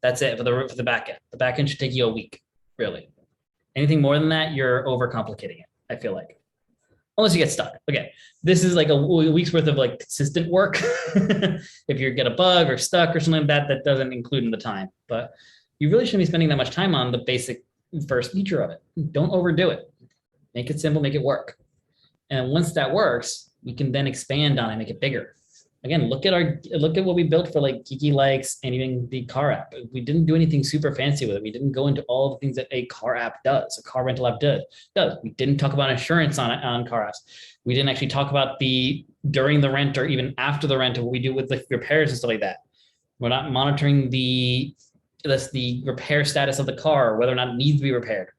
That's it for the backend. The backend should take you a week, really. Anything more than that, you're overcomplicating it, I feel like. Unless you get stuck. Okay, this is like a week's worth of like consistent work. If you get a bug or stuck or something like that, that doesn't include in the time. But you really shouldn't be spending that much time on the basic first feature of it. Don't overdo it. Make it simple, make it work. And once that works, we can then expand on it, make it bigger. Again, look at what we built for like Geeky Likes and even the car app. We didn't do anything super fancy with it. We didn't go into all the things that a car app does, a car rental app does. We didn't talk about insurance on car apps. We didn't actually talk about the during the rent or even after the rent of what we do with the repairs and stuff like that. We're not monitoring the repair status of the car, whether or not it needs to be repaired.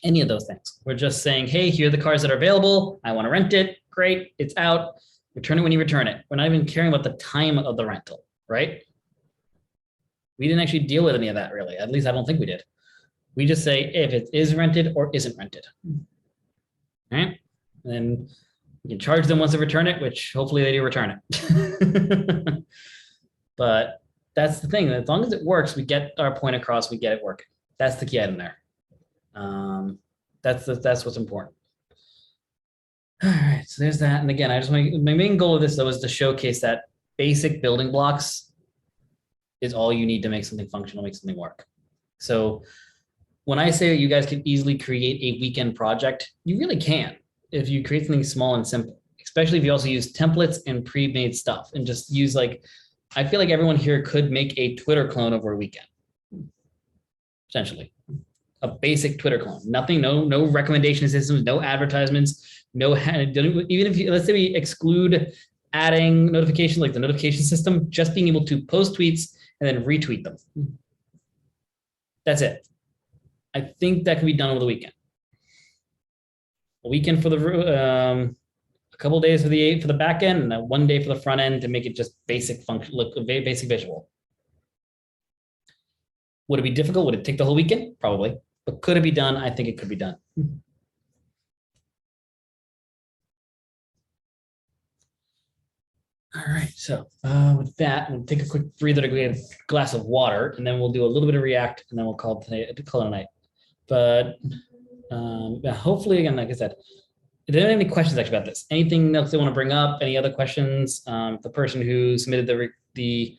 Any of those things. We're just saying, hey, here are the cars that are available. I want to rent it. Great, it's out. Return it when you return it. We're not even caring about the time of the rental, right? We didn't actually deal with any of that really. At least I don't think we did. We just say if it is rented or isn't rented. All right. And then you can charge them once they return it, which hopefully they do return it. But that's the thing. As long as it works, we get our point across, we get it working. That's the key item there. That's what's important. All right, so there's that. And again, my main goal of this though is to showcase that basic building blocks is all you need to make something functional, make something work. So when I say that you guys can easily create a weekend project, you really can if you create something small and simple. especially if you also use templates and pre-made stuff and just use like, I feel like everyone here could make a Twitter clone over a weekend. Essentially, a basic Twitter clone, nothing, no recommendation systems, no advertisements, no, even if you, let's say we exclude adding notifications like the notification system, just being able to post tweets and then retweet them. That's it. I think that can be done over the weekend. A weekend for the a couple days for the back end, and then 1 day for the front end to make it just basic function, look basic visual. Would it be difficult? Would it take the whole weekend? Probably. But could it be done? I think it could be done. All right, so with that, we'll take a quick breather to get a glass of water, and then we'll do a little bit of React, and then we'll call it tonight. But hopefully, again, like I said, if there are any questions actually about this, anything else they want to bring up, any other questions, the person who submitted the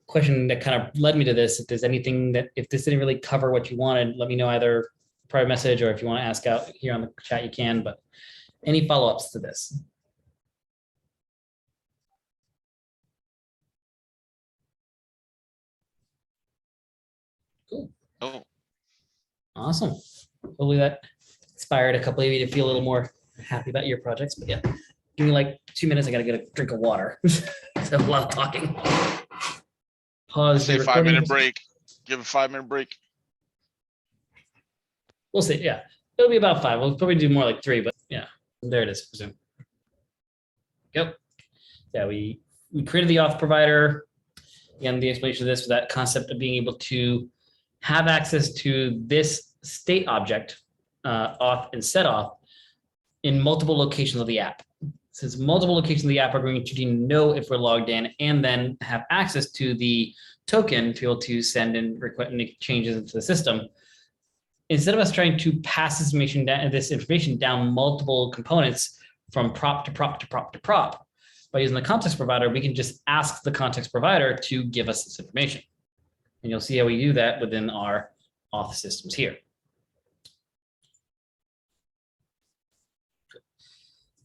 question that kind of led me to this, if there's anything that, if this didn't really cover what you wanted, let me know either private message or if you want to ask out here on the chat, you can, but any follow-ups to this? Cool. Oh, Awesome. Hopefully that inspired a couple of you to feel a little more happy about your projects, but yeah, give me like 2 minutes. I got to get a drink of water. So a lot of talking. Pause. say the 5 minute recording. break. Give a 5 minute break. We'll see. Yeah, it'll be about 5. We'll probably do more like 3, but yeah, there it is. Zoom. Yep. Yeah, we created the auth provider. Again, the explanation of this was that concept of being able to have access to this state object, auth and set auth, in multiple locations of the app. Since multiple locations of the app are going to know if we're logged in, and then have access to the token to be able to send and request make changes into the system. Instead of us trying to pass this information down multiple components from prop to prop to prop to prop, by using the context provider, we can just ask the context provider to give us this information. And you'll see how we do that within our auth systems here.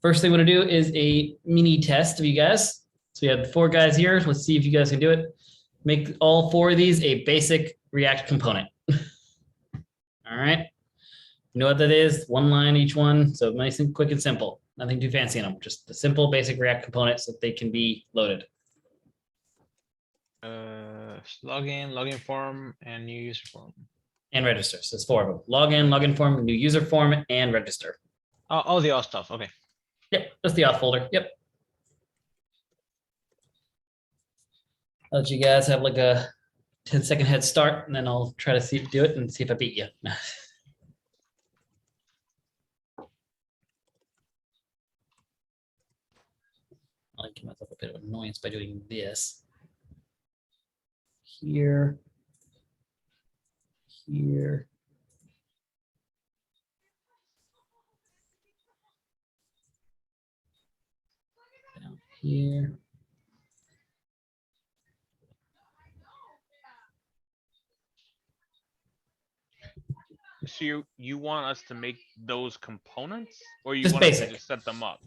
First thing we want to do is a mini test of you guys. So we have 4 guys here. Let's see if you guys can do it. Make all 4 of these a basic React component. All right. You know what that is? 1 line each one. So nice and quick and simple. Nothing too fancy in them. Just the simple basic React components so that they can be loaded. Login form, and new user form. And register. So there's 4 of them. Login form, new user form, and register. Oh, the auth stuff. Okay. Yep, that's the auth folder. Yep. I'll let you guys have like a 10-second head start, and then I'll try to do it and see if I beat you. I'll give myself a bit of annoyance by doing this. Here. Here. Down here. So you want us to make those components, or you Just want us basic. to just set them up?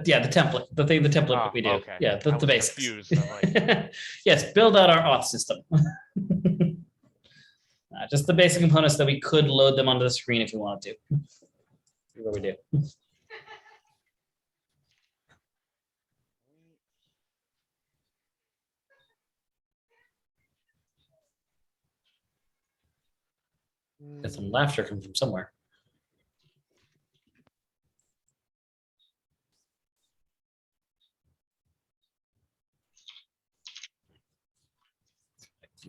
Yeah, the template, the template Oh, that we do. okay. Yeah, I the was basics. confused. I'm like, Yes, build out our auth system. Just the basic components that we could load them onto the screen if you wanted to. See what we do. Got some laughter coming from somewhere.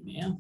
Yeah.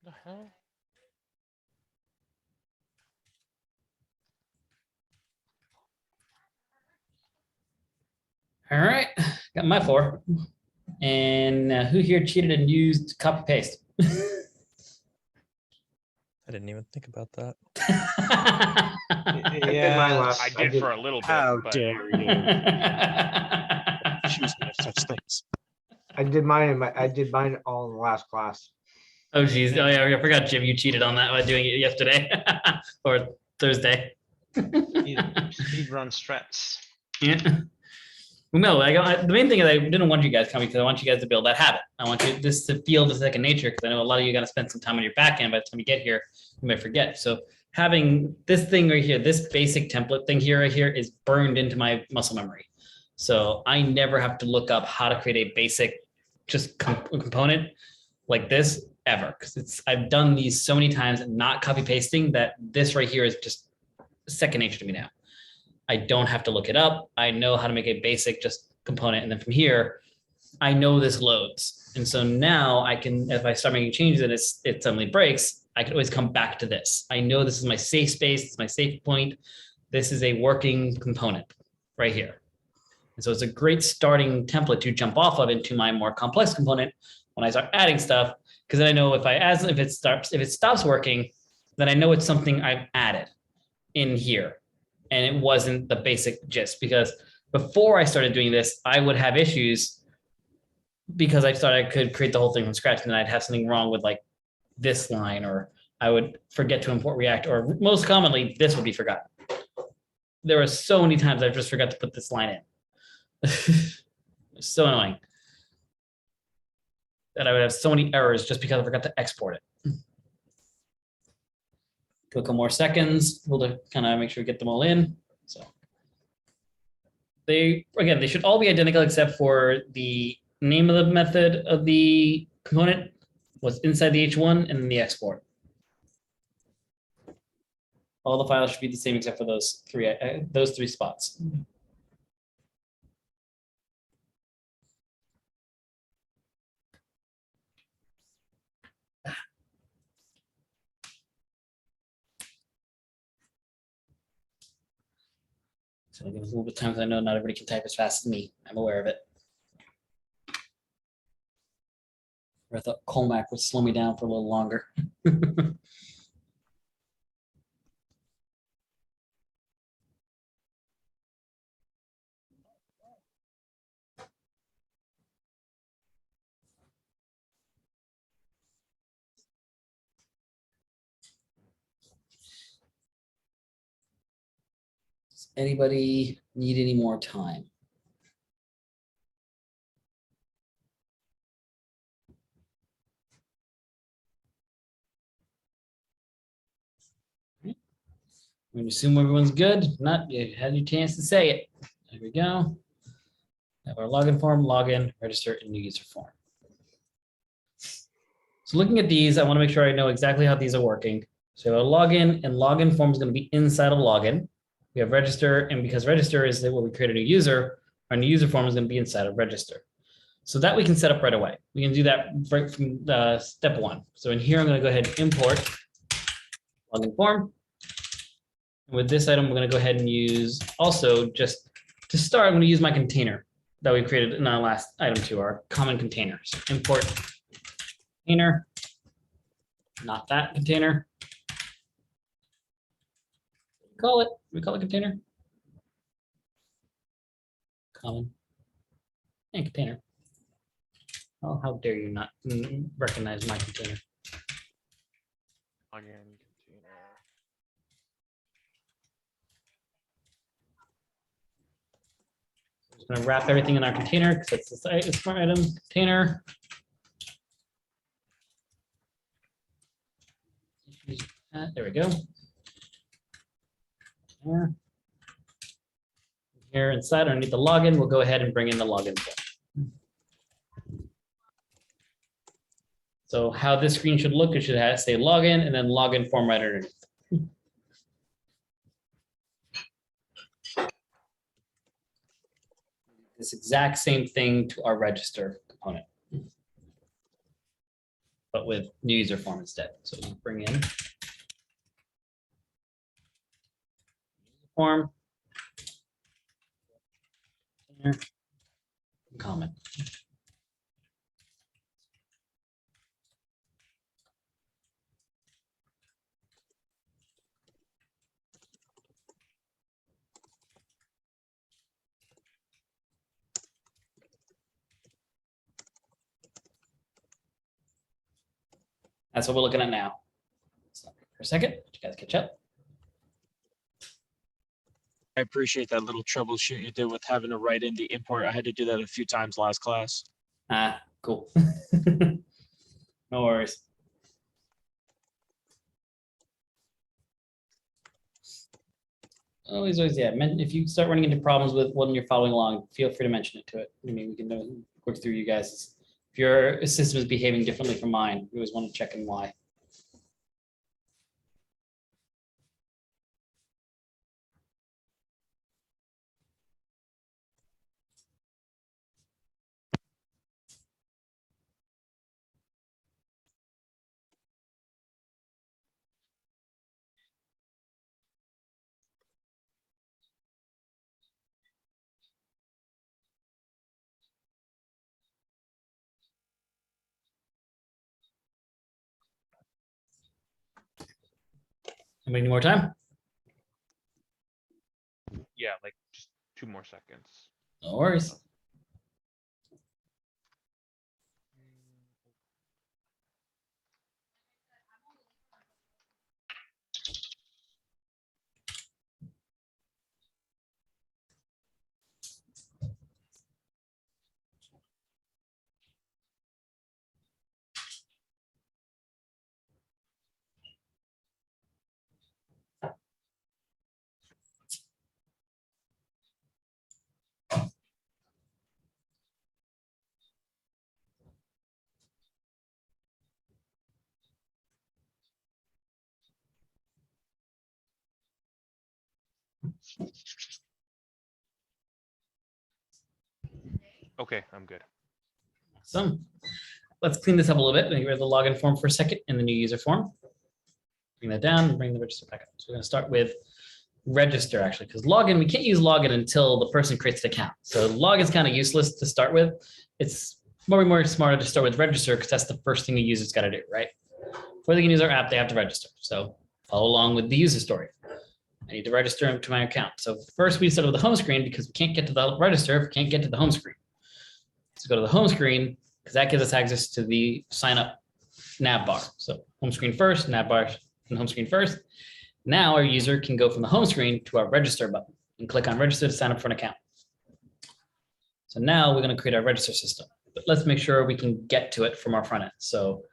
The hell? All right, got my 4. And who here cheated and used copy paste? I didn't even think about that. I did mine Yeah, last. I did for a little bit, How but dare you? Choose me of such things. I did mine. I did mine all in the last class. Oh geez, oh yeah, I forgot, Jim. You cheated on that by doing it yesterday or Thursday. speed run strats. Yeah. Well, no, the main thing is I didn't want you guys coming because I want you guys to build that habit. I want you this to feel the second nature because I know a lot of you got to spend some time on your back end. By the time you get here, you might forget. So having this thing right here, this basic template thing here right here is burned into my muscle memory. So I never have to look up how to create a basic just component like this ever because I've done these so many times and not copy pasting that this right here is just second nature to me now. I don't have to look it up. I know how to make a basic just component. And then from here, I know this loads. And so now I can, if I start making changes and it suddenly breaks, I can always come back to this. I know this is my safe space. It's my safe point. This is a working component right here. And so it's a great starting template to jump off of into my more complex component when I start adding stuff. Because then I know if it stops working, then I know it's something I've added in here. And it wasn't the basic gist because before I started doing this, I would have issues because I thought I could create the whole thing from scratch and then I'd have something wrong with like this line, or I would forget to import React, or most commonly, this would be forgotten. There were so many times I just forgot to put this line in. It's so annoying that I would have so many errors just because I forgot to export it. A couple more seconds, we'll kind of make sure we get them all in. So they should all be identical except for the name of the method of the component was inside the H1 and then the export. All the files should be the same except for those three spots. So give us a little bit of time because I know not everybody can type as fast as me. I'm aware of it. I thought Colmac would slow me down for a little longer. Does anybody need any more time? I'm going to assume everyone's good. If not, you had your chance to say it. There we go. Have our login form, login, register, and new user form. So looking at these, I want to make sure I know exactly how these are working. So a login and login form is going to be inside of login. We have register, and because register is where we create a new user, our new user form is going to be inside of register. So that we can set up right away. We can do that right from step 1. So in here, I'm going to go ahead and import login form. And with this item, we're going to go ahead and use also just to start, I'm going to use my container that we created in our last item 2, our common container. So import container, not that container. We call it container. Common and container. Oh, how dare you not recognize my container? again, container. I'm just going to wrap everything in our container because it's the smart item container. There we go. Here inside underneath the login, we'll go ahead and bring in the login form. So how this screen should look, it should have say login and then login form right underneath. This exact same thing to our register component. but with new user form instead. So we bring in form, comment. That's what we're looking at now. Stop for a second, you guys catch up. I appreciate that little troubleshoot you did with having to write in the import. I had to do that a few times last class. Ah, cool. No worries. Always, yeah. If you start running into problems with when you're following along, feel free to mention it to it. I mean, we can work through you guys. If your system is behaving differently from mine, we always want to check in why. Anybody need more time? Yeah, like just 2 more seconds. No worries. Okay, I'm good. Awesome. Let's clean this up a little bit. Get rid of the login form for a second and the new user form. Bring that down and bring the register back up. So we're going to start with register actually, because login, we can't use login until the person creates an account. So login is kind of useless to start with. It's more smarter to start with register because that's the first thing a user's got to do, right? Before they can use our app, they have to register. So follow along with the user story. I need to register to my account. So first we start with the home screen because we can't get to the register if we can't get to the home screen. So go to the home screen because that gives us access to the sign up nav bar. So home screen first, nav bar, and home screen first. Now our user can go from the home screen to our register button and click on register to sign up for an account. So now we're going to create our register system, but let's make sure we can get to it from our front end. So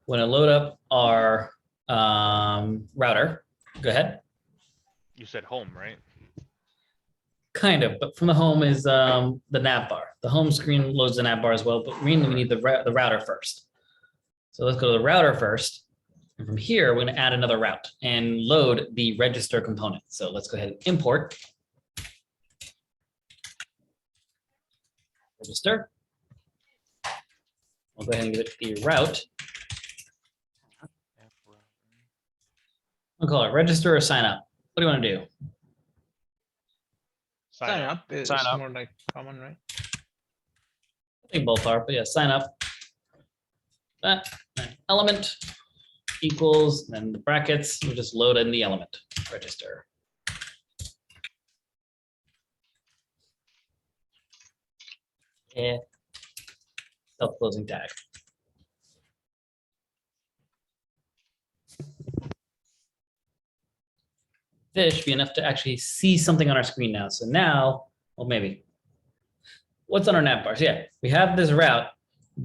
when I load up our router, go ahead. You said home, right? Kind of, but from the home is the nav bar. The home screen loads the nav bar as well, but mainly we need the router first. So let's go to the router first. And from here, we're going to add another route and load the register component. So let's go ahead and import register. We'll go ahead and give it the route. I'll call it register or sign up. What do you want to do? Sign up is Sign up. more like common, right? I think both are, but yeah, sign up. That element equals, then the brackets, we'll just load in the element, register. Yeah. Self-closing tag. This should be enough to actually see something on our screen now. So now, well, maybe. What's on our nav bars? Yeah, we have this route.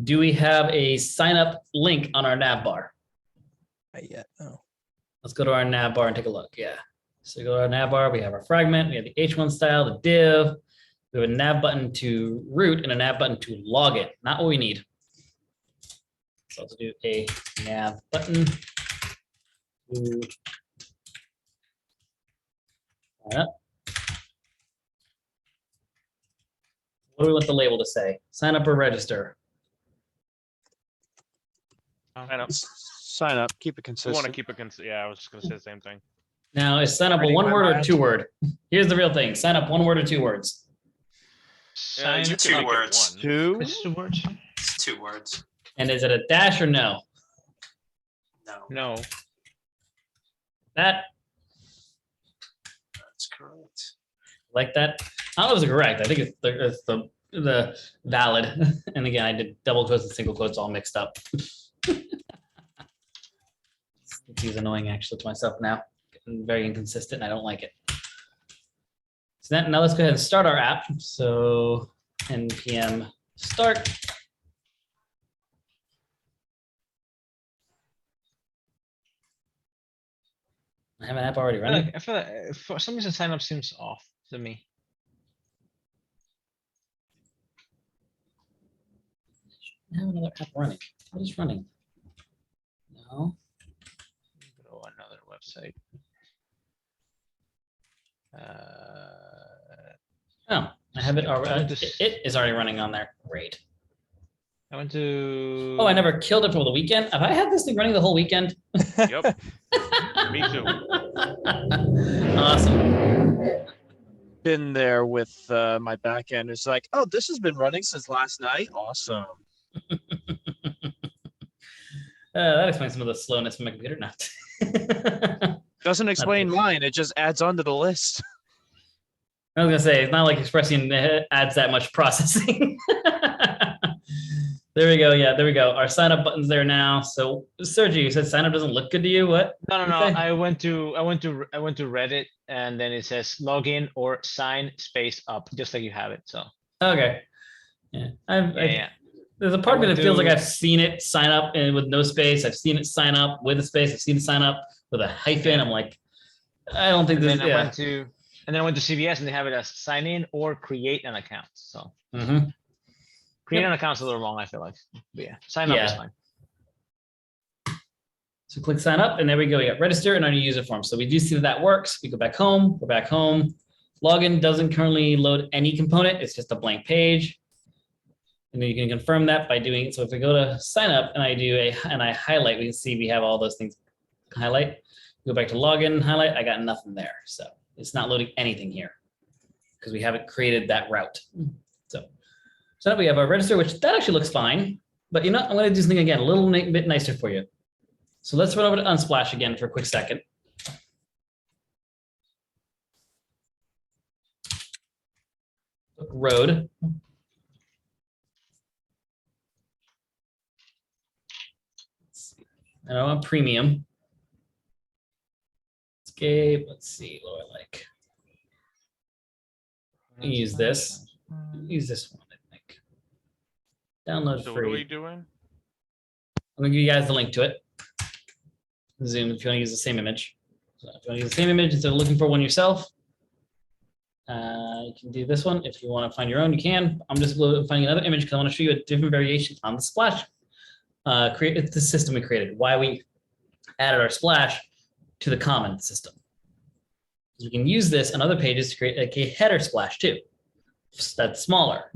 Do we have a sign up link on our nav bar? Not yet. No. Let's go to our nav bar and take a look. Yeah. So go to our nav bar. We have our fragment. We have the H1 style, the div. We have a nav button to root and a nav button to login. Not what we need. So let's do a nav button. What do we want the label to say? Sign up or register? Sign up. Sign up. Keep it We want to consistent. keep it yeah, I was just gonna say the same thing. Now, is sign up a Reading one my word or mind. 2 word? Here's the real thing. Sign up 1 word or 2 words. Yeah, Sign you can make it words. one. Two. It's 2 words. It's 2 words. And is it a dash or no? No, No. That, that's correct. like that? I don't know if it's correct. I think it's the valid. And again, I did double quotes and single quotes all mixed up. It's annoying actually to myself now. Getting very inconsistent. And I don't like it. So now let's go ahead and start our app. So npm start. I have an app already running. I feel like for some reason sign up seems off to me. I have another app running. What is running? No. Go to another website. Oh, I have it Yeah, already. this- It is already running on there. Great. I went to. Oh, I never killed it for the weekend. Have I had this thing running the whole weekend? Yep. Me too. Awesome. Been there with my back end. It's like, oh, this has been running since last night. Awesome. That explains some of the slowness of my computer. Not. Doesn't explain this. mine. It just adds on to the list. I was gonna say it's not like Expressing adds that much processing. There we go. Yeah, there we go. Our sign up button's there now. So Sergio, you said sign up doesn't look good to you. What? No, no, Okay. no. I went to Reddit and then it says login or sign space up, just like you have it. So Okay. Yeah. yeah. There's a part of me went that feels like to- I've seen it sign up and with no space. I've seen it sign up with a space. I've seen it sign up with a hyphen. I'm like, I don't think And this. then I Yeah. went to CVS and they have it as sign in or create an account. So Mhm. create Yep. an account's a little wrong, I feel like. But yeah, sign up is Yeah. fine. So click sign up, and there we go. We got register and our new user form. So we do see that that works. We go back home. We're back home. Login doesn't currently load any component. It's just a blank page. And then you can confirm that by doing it. So if we go to sign up and I highlight, we can see we have all those things highlight. Go back to login, highlight. I got nothing there. So it's not loading anything here because we haven't created that route. So now we have our register, which that actually looks fine. But you know, I'm going to do something again, a little bit nicer for you. So let's run over to Unsplash again for a quick second. Road. I don't want premium. Escape. Let's see what I like. Use this. Use this one, I think. Download So what are we free. doing? I'm gonna give you guys the link to it. Zoom if you want to use the same image. So if you want to use the same image instead of looking for one yourself, you can do this one. If you want to find your own, you can. I'm just finding another image because I want to show you a different variation on the splash. It's the system we created. Why we added our splash to the common system. You can use this on other pages to create like a header splash too. That's smaller.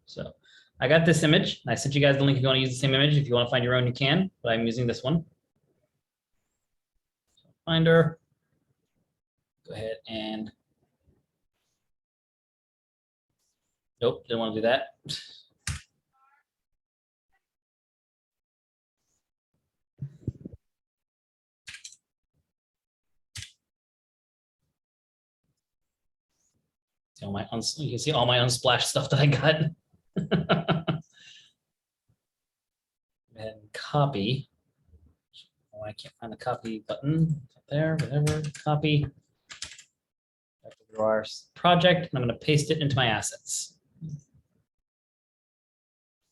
So I got this image. I sent you guys the link if you want to use the same image. If you want to find your own, you can, but I'm using this one. Finder. Go ahead and. Nope, didn't want to do that. See all my you can see all my Unsplash stuff that I got. And copy. Oh, I can't find the copy button. It's up there, whatever. Copy. Back to our project, and I'm going to paste it into my assets.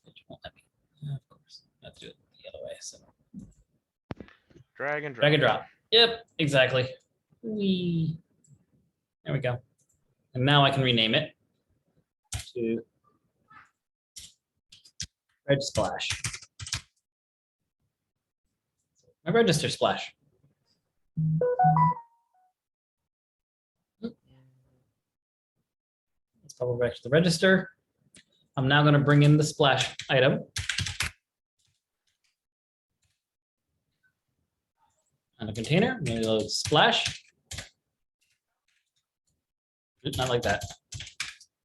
It won't let me. Of course, I have to do it the other way. So Drag and drop. drag and drop. Yep, exactly. There we go. And now I can rename it to Red Splash. My register splash. Let's go back to the register. I'm now going to bring in the splash item. on a container. I'm going to load splash. Not like that.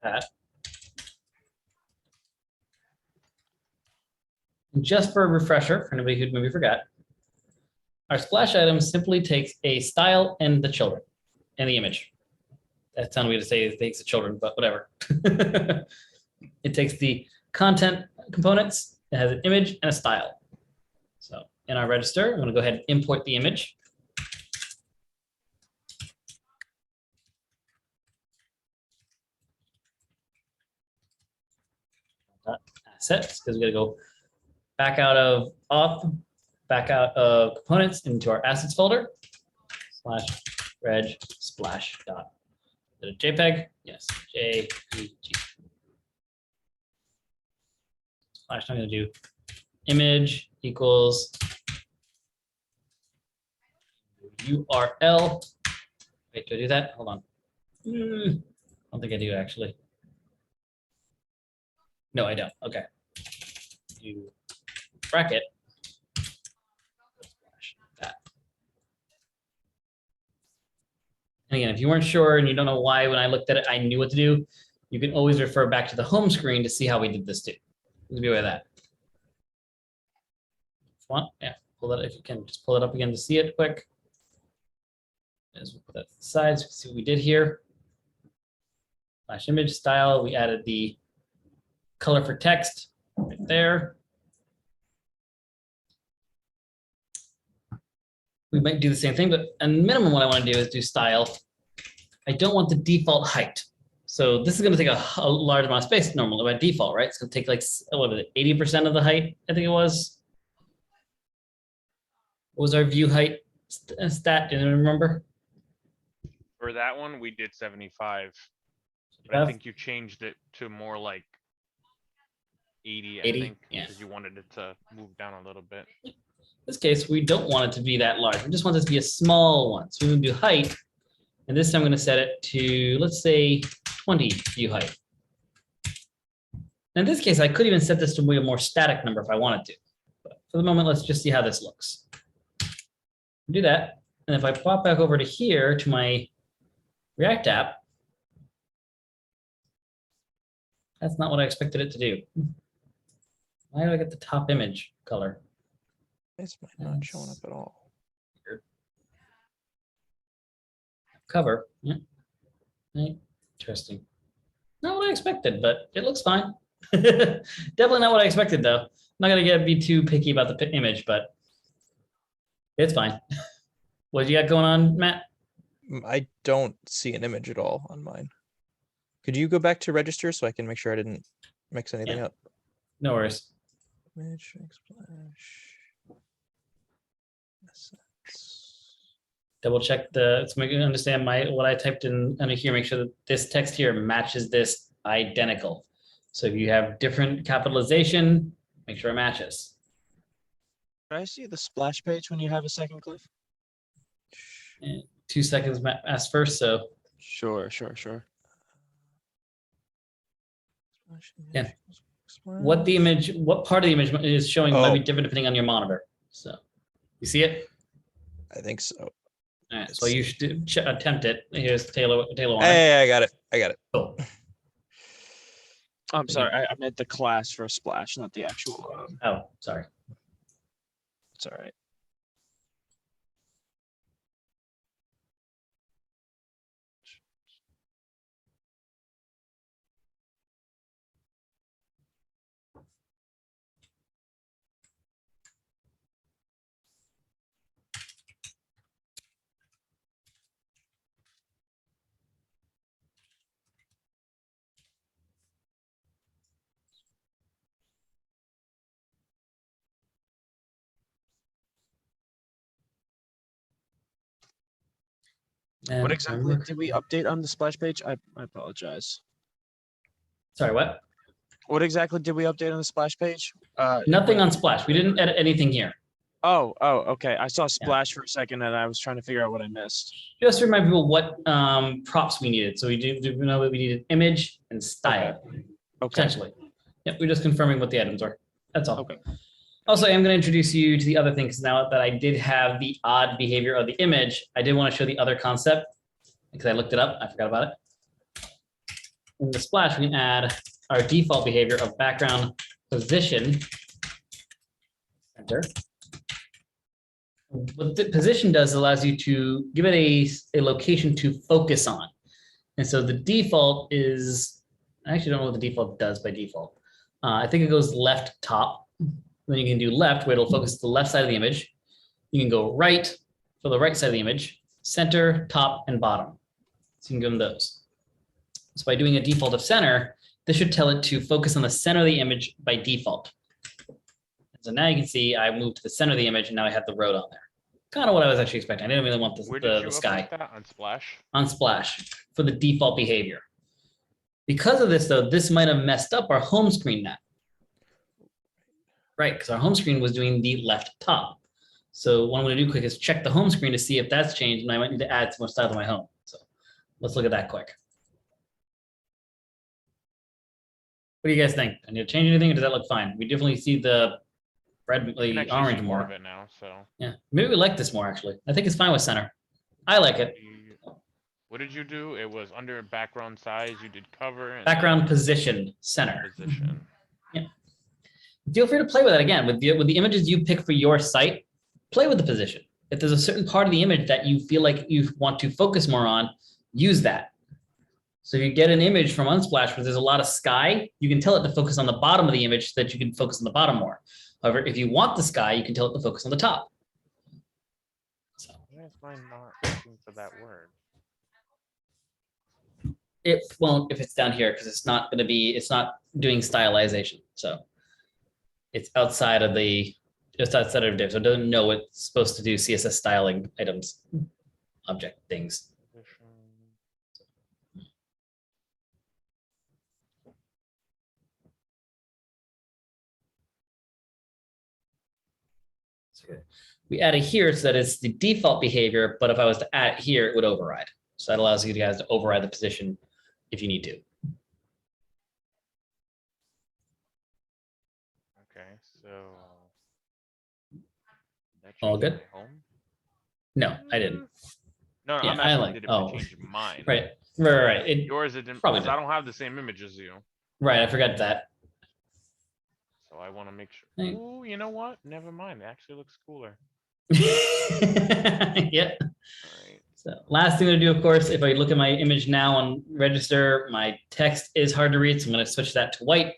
That. And just for a refresher, for anybody who maybe forgot, our splash item simply takes a style and the children and the image. That sounded weird to say it takes the children, but whatever. It takes the content components, it has an image and a style. So in our register, I'm going to go ahead and import the image. Assets, because we got to go back out of auth, back out of components into our assets folder, /reg splash dot. Is it a JPEG? Yes, JPG. Splash, I'm going to do image equals URL. Wait, do I do that? Hold on. I don't think I do actually. No, I don't. Okay. Do bracket. That. And again, if you weren't sure and you don't know why when I looked at it, I knew what to do, you can always refer back to the home screen to see how we did this too. Let's be aware of that. Yeah, pull that if you can, just pull it up again to see it quick. As we put that to the side, so you can see what we did here. Flash image style, we added the color for text right there. We might do the same thing, but at minimum, what I want to do is do style. I don't want the default height. So this is going to take a large amount of space normally by default, right? It's going to take like, what was it, 80% of the height, I think it was. What was our view height stat? Do you remember? For that one, we did 75. But I think you changed it to more like 80, 80? I think, Yeah. because you wanted it to move down a little bit. In this case, we don't want it to be that large. We just want this to be a small one. So we're going to do height. And this time I'm going to set it to, let's say, 20 view height. In this case, I could even set this to be a more static number if I wanted to. But for the moment, let's just see how this looks. Do that. And if I pop back over to here to my React app, that's not what I expected it to do. Why do I get the top image color? It's not showing up at all. Cover. Yeah. Right. Interesting. Not what I expected, but it looks fine. Definitely not what I expected, though. I'm not gonna be too picky about the image, but it's fine. What do you got going on, Matt? I don't see an image at all on mine. Could you go back to register so I can make sure I didn't mix anything up? No worries. Image, splash. Assets. Double check the, to make you understand what I typed in under here, make sure that this text here matches this identical. So if you have different capitalization, make sure it matches. Can I see the splash page when you have a second, Cliff? And 2 seconds asked first, so Sure. Yeah. what part of the image is showing might be different depending on your monitor. So you see it? I think so. All right, so you should attempt it. Here's Taylor on it. Hey, I got it. Cool. I'm sorry, I meant the class for splash, not the actual. Oh, sorry. It's all right. And What exactly did we update on the splash page? I apologize. Sorry, what? What exactly did we update on the splash page? Nothing on Splash. We didn't edit anything here. Oh, okay. I saw splash for a second and I was trying to figure out what I missed. Just to remind people what props we needed. So we do know that we needed image and style, Okay. potentially. Yep, we're just confirming what the items are. That's all. Okay. Also, I'm going to introduce you to the other thing because now that I did have the odd behavior of the image, I did want to show the other concept because I looked it up. I forgot about it. In the splash, we can add our default behavior of background position center. What the position does allows you to give it a location to focus on. And so the default is, I actually don't know what the default does by default. I think it goes left top. Then you can do left, where it'll focus the left side of the image. You can go right for the right side of the image, center, top, and bottom. So you can go in those. So by doing a default of center, this should tell it to focus on the center of the image by default. So now you can see I moved to the center of the image and now I have the road on there. Kind of what I was actually expecting. I didn't really want Where did you the sky. update that on Splash? On Splash for the default behavior. Because of this though, this might have messed up our home screen now. Right, because our home screen was doing the left top. So what I'm going to do quick is check the home screen to see if that's changed, and I might need to add some more style to my home. So let's look at that quick. What do you guys think? I need to change anything, or does that look fine? We definitely see the red, You can the actually orange see more. of it now, so. Yeah, maybe we like this more actually. I think it's fine with center. I like it. What did you do? It was under background size. You did cover and Background position center. position. Feel free to play with that again with the images you pick for your site. Play with the position. If there's a certain part of the image that you feel like you want to focus more on, use that. So if you get an image from Unsplash where there's a lot of sky, you can tell it to focus on the bottom of the image so that you can focus on the bottom more. However, if you want the sky, you can tell it to focus on the top. So Why is mine not looking for that word? it won't if it's down here because it's not going to be, it's not doing stylization. So it's outside of the, just outside of div. So it doesn't know it's supposed to do CSS styling items, object things. We add it here so that it's the default behavior, but if I was to add it here, it would override. So that allows you guys to override the position if you need to. Okay, so that All changes good? my home? No, I didn't. No, Yeah, I'm I asking like- did it oh. change mine? Right, right. It, Yours it didn't, probably because I did. don't have the same image as you. right, I forgot that. So I want to make sure. Hey. Ooh, you know what? Never mind. It actually looks cooler. Yep. All right. So last thing to do, of course, if I look at my image now on register, my text is hard to read, so I'm going to switch that to white.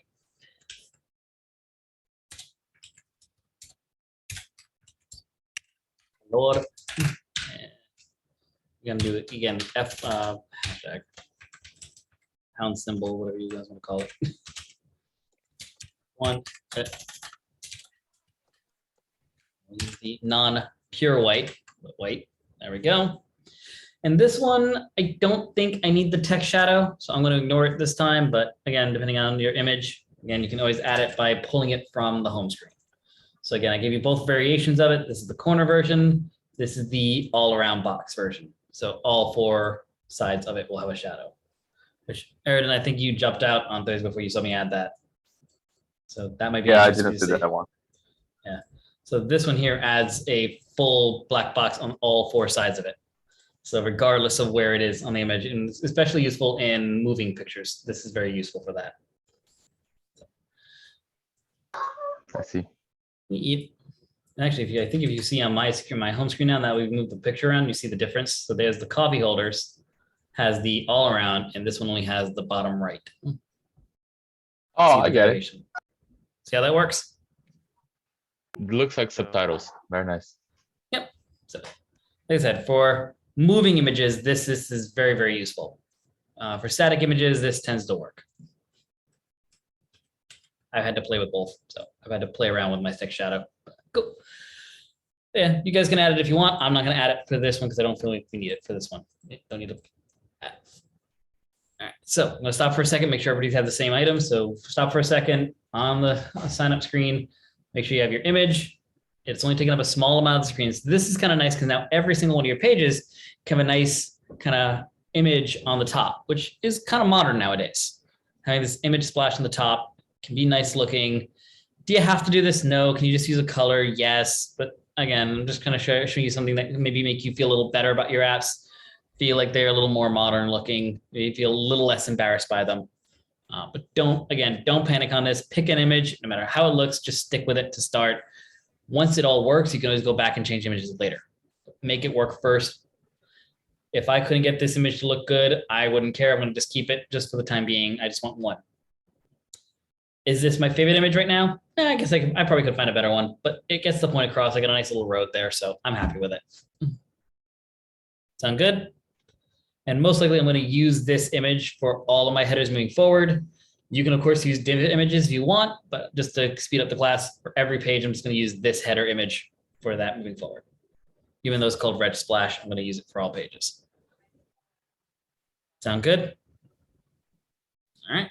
Lord. You're going to do it again, F hashtag, pound symbol, whatever you guys want to call it. One. Use the non-pure white, but white. There we go. And this one, I don't think I need the text shadow, so I'm going to ignore it this time. But again, depending on your image, again, you can always add it by pulling it from the home screen. So again, I gave you both variations of it. This is the corner version. This is the all-around box version. So all four sides of it will have a shadow. Which, Aaron, I think you jumped out on Thursday before you saw me add that. So that might be. Yeah, I interesting didn't to see see. that one. Yeah. So this one here adds a full black box on all four sides of it. So regardless of where it is on the image, and it's especially useful in moving pictures. This is very useful for that. I see. Actually, I think if you see on my screen, my home screen now that we've moved the picture around, you see the difference. So there's the coffee holders, has the all around, and this one only has the bottom right. Oh, See I the get it. variation. See how that works? Looks like subtitles. Very nice. So, like I said, for moving images, this is very, very useful. For static images, this tends to work. I've had to play with both, so I've had to play around with my stick shadow. Cool. Yeah, you guys can add it if you want. I'm not going to add it for this one because I don't feel like we need it for this one. Don't need to add. All right, so I'm going to stop for a second, make sure everybody's had the same item. So stop for a second on the sign up screen. Make sure you have your image. It's only taking up a small amount of the screen. So this is kind of nice because now every single one of your pages can have a nice kind of image on the top, which is kind of modern nowadays. Having this image splash on the top can be nice looking. Do you have to do this? No. Can you just use a color? Yes. But again, I'm just kind of show you something that maybe make you feel a little better about your apps. Feel like they're a little more modern looking. Maybe feel a little less embarrassed by them. But don't panic on this. Pick an image, no matter how it looks, just stick with it to start. Once it all works, you can always go back and change images later. Make it work first. If I couldn't get this image to look good, I wouldn't care. I'm going to just keep it just for the time being. I just want one. Is this my favorite image right now? I guess I probably could find a better one, but it gets the point across. I got a nice little road there, so I'm happy with it. Sound good? And most likely I'm going to use this image for all of my headers moving forward. You can, of course, use div images if you want, but just to speed up the class, for every page, I'm just going to use this header image for that moving forward. Even though it's called Reg Splash, I'm going to use it for all pages. Sound good? All right.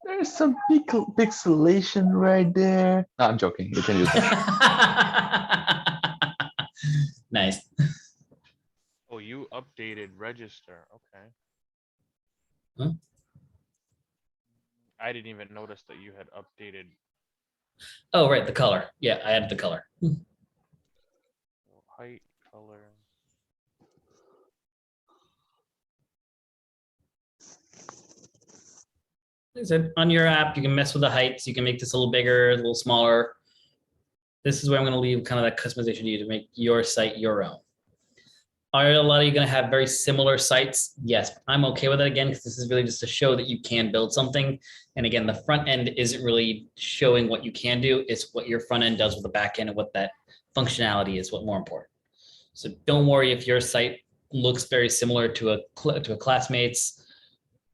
There's some pixelation right there. No, I'm joking. You can use it. Nice. Oh, you updated register. Okay. Huh? I didn't even notice that you had updated. Oh, right, the color. Yeah, I added the color. Height, color. Like I said, on your app, you can mess with the heights. You can make this a little bigger, a little smaller. This is where I'm going to leave kind of that customization to you to make your site your own. Are a lot of you going to have very similar sites? Yes, I'm okay with it again, because this is really just to show that you can build something. And again, the front end isn't really showing what you can do. It's what your front end does with the back end, and what that functionality is what more important. So don't worry if your site looks very similar to a classmate's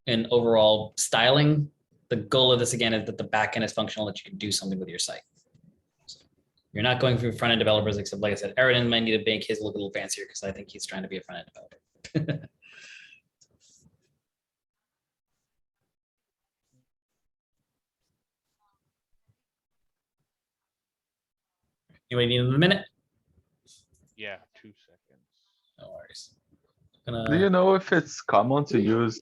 and overall styling. The goal of this again is that the back end is functional, that you can do something with your site. So you're not going through front end developers, except like I said, Aaron might need to make his look a little fancier, because I think he's trying to be a front end developer. Anybody need a minute? Yeah, 2 seconds. No worries. Do you know if it's common to use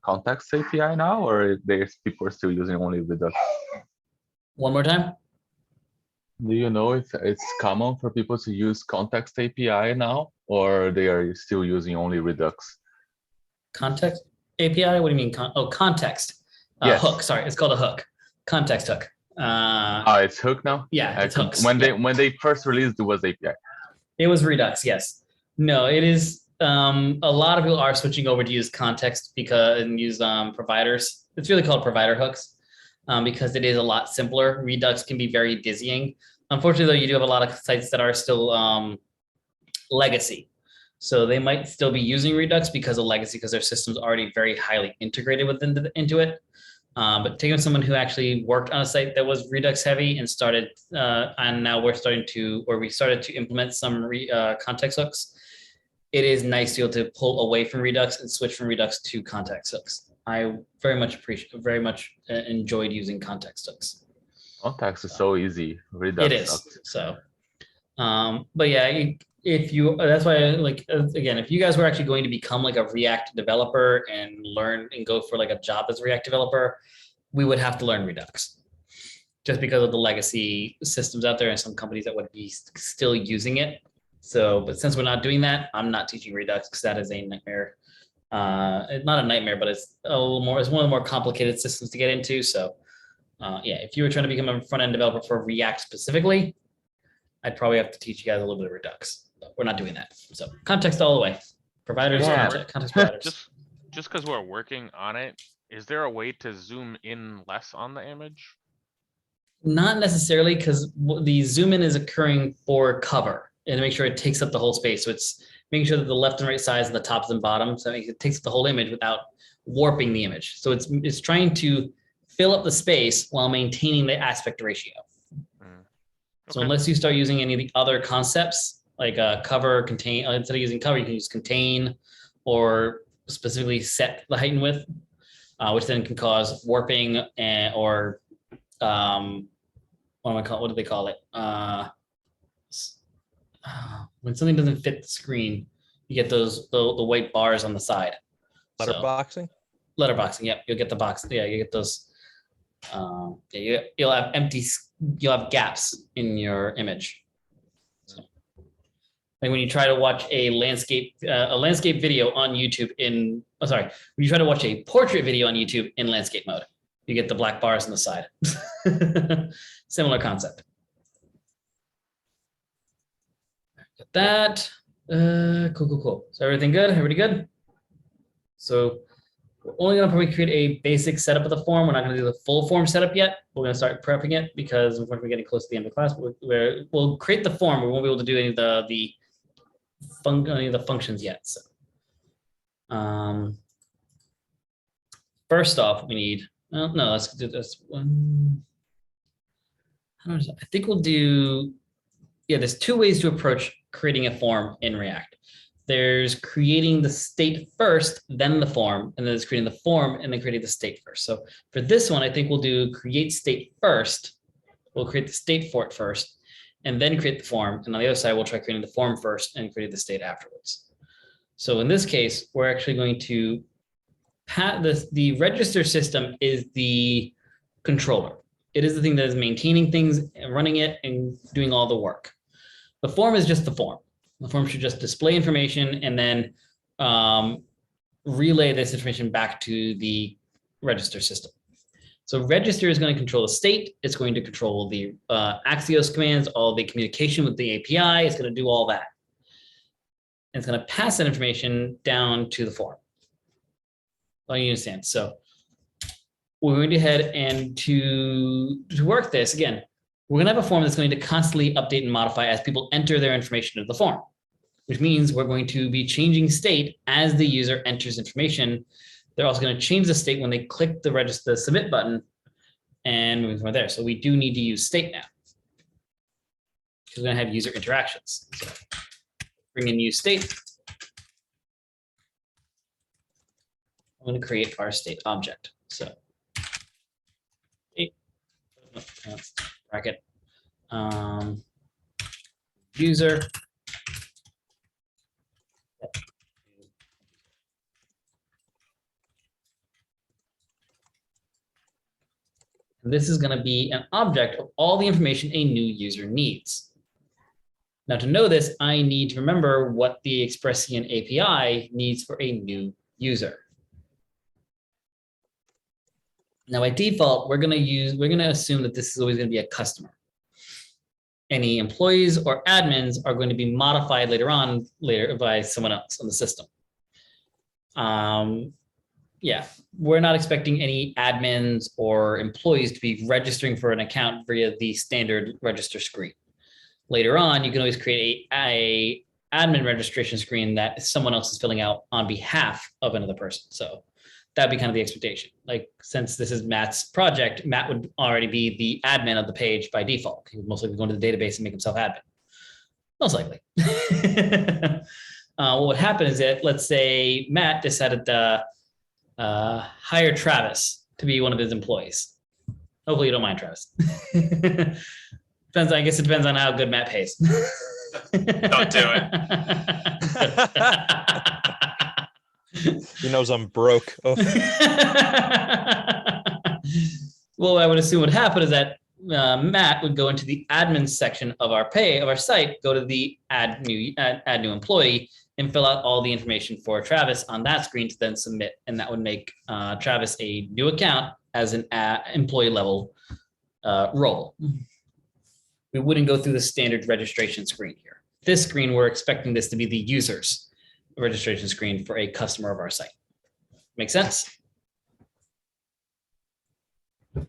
context API now, or if there's people are still using only Redux? One more time. Do you know if it's common for people to use context API now, or they are still using only Redux? Context API? What do you mean? Context. Yes. Hook. Sorry, it's called a hook. Context hook. It's Hook now? Yeah, it's hooks. When Yeah. they first released, it was API. It was Redux, yes. No, it is. A lot of people are switching over to use context and use providers. It's really called provider hooks, because it is a lot simpler. Redux can be very dizzying. Unfortunately, though, you do have a lot of sites that are still legacy. So they might still be using Redux because of legacy, because their system's already very highly integrated into it. But taking someone who actually worked on a site that was Redux heavy and started, and now we started to implement some context hooks. It is nice to be able to pull away from Redux and switch from Redux to context hooks. I very much enjoyed using context hooks. Context is so easy. Redux It is. sucks. So, but yeah, that's why again, if you guys were actually going to become like a React developer and learn and go for like a job as a React developer, we would have to learn Redux, just because of the legacy systems out there and some companies that would be still using it. So, but since we're not doing that, I'm not teaching Redux, because that is a nightmare. It's not a nightmare, but it's a little more. It's one of the more complicated systems to get into. So, yeah, if you were trying to become a front end developer for React specifically, I'd probably have to teach you guys a little bit of Redux. But we're not doing that. So, context all the way. Providers, Yeah. context providers. Just because we're working on it, is there a way to zoom in less on the image? Not necessarily, because the zoom in is occurring for cover and to make sure it takes up the whole space. So it's making sure that the left and right sides and the tops and bottoms, so it takes up the whole image without warping the image. So it's trying to fill up the space while maintaining the aspect ratio. So Okay. unless you start using any of the other concepts like cover, contain, instead of using cover, you can use contain or specifically set the height and width, which then can cause warping or what do they call it? When something doesn't fit the screen, you get the white bars on the side. Letterboxing? Letterboxing, yep. You'll get the box. Yeah, you get those You'll have you'll have gaps in your image. So, like when you try to watch a landscape video on YouTube when you try to watch a portrait video on YouTube in landscape mode, you get the black bars on the side. Similar concept. Got that. Cool. So everything good? Everybody good? So we're only going to probably create a basic setup of the form. We're not going to do the full form setup yet. We're going to start prepping it because unfortunately we're getting close to the end of the class. We'll create the form. We won't be able to do any of the functions yet. So, first off, we need. Well, no, let's do this one. I think we'll do. Yeah, there's two ways to approach creating a form in React. There's creating the state first, then the form, and then there's creating the form and then creating the state first. So for this one, I think we'll do create state first. We'll create the state for it first, and then create the form. And on the other side, we'll try creating the form first and create the state afterwards. So in this case, we're actually going to the register system is the controller. It is the thing that is maintaining things, running it, and doing all the work. The form is just the form. The form should just display information and then relay this information back to the register system. So register is going to control the state. It's going to control the Axios commands, all the communication with the API. It's going to do all that. And it's going to pass that information down to the form. Well, you understand. So we're going to head and to work this again. We're going to have a form that's going to constantly update and modify as people enter their information into the form, which means we're going to be changing state as the user enters information. They're also going to change the state when they click the submit button and moving from there. So we do need to use state now because we're going to have user interactions. So bring in use state. I'm going to create our state object. So bracket user. This is going to be an object of all the information a new user needs. Now, to know this, I need to remember what the Expressian API needs for a new user. Now, by default, we're going to assume that this is always going to be a customer. Any employees or admins are going to be modified later by someone else on the system. Yeah, we're not expecting any admins or employees to be registering for an account via the standard register screen. Later on, you can always create a admin registration screen that someone else is filling out on behalf of another person. So that'd be kind of the expectation. Like, since this is Matt's project, Matt would already be the admin of the page by default. He would most likely go into the database and make himself admin. Most likely. What would happen is that, let's say Matt decided to hire Travis to be one of his employees. Hopefully you don't mind, Travis. Depends. I guess it depends on how good Matt pays. Don't do it. He knows I'm broke. Oh. Well, I would assume what happened is that Matt would go into the admin section of our site, go to the add new employee, and fill out all the information for Travis on that screen to then submit. And that would make Travis a new account as an employee level role. We wouldn't go through the standard registration screen here. This screen, we're expecting this to be the user's registration screen for a customer of our site. Make sense? All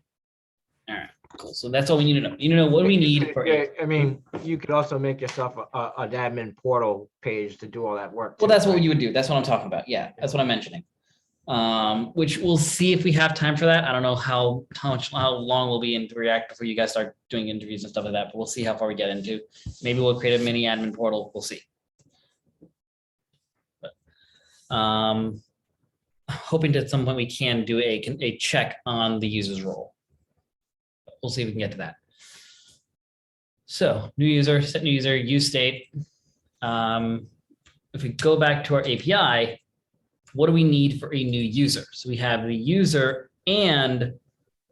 right, cool. So that's all we need to know. You know what we need for. I mean, you could also make yourself an admin portal page to do all that work. Well, that's what you would do. That's what I'm talking about. Yeah, that's what I'm mentioning. Which we'll see if we have time for that. I don't know how long we'll be in React before you guys start doing interviews and stuff like that, but we'll see how far we get into. Maybe we'll create a mini admin portal. We'll see. But, hoping that at some point we can do a check on the user's role. We'll see if we can get to that. So new user, set new user, use state. If we go back to our API, what do we need for a new user? So we have the user and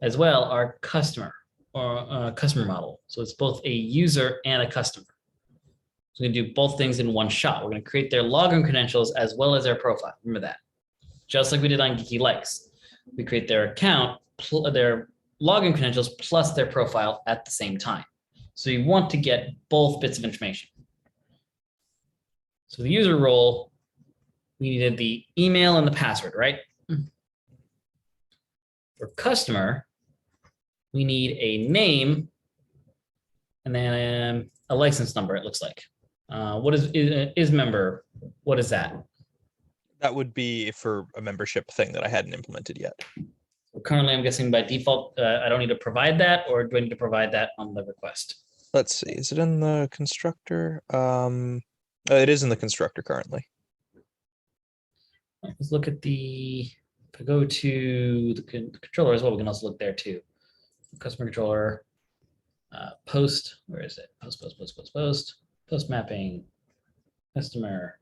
as well our customer or customer model. So it's both a user and a customer. So we can do both things in one shot. We're going to create their login credentials as well as their profile. Remember that. Just like we did on Geeky Likes. We create their account, their login credentials plus their profile at the same time. So you want to get both bits of information. So the user role, we needed the email and the password, right? For customer, we need a name and then a license number, it looks like. What is member? What is that? That would be for a membership thing that I hadn't implemented yet. So currently, I'm guessing by default, I don't need to provide that, or do I need to provide that on the request? Let's see. Is it in the constructor? It is in the constructor currently. Let's look at the, if I go to the controller as well, we can also look there too. Customer controller, post, where is it? Post mapping, customer.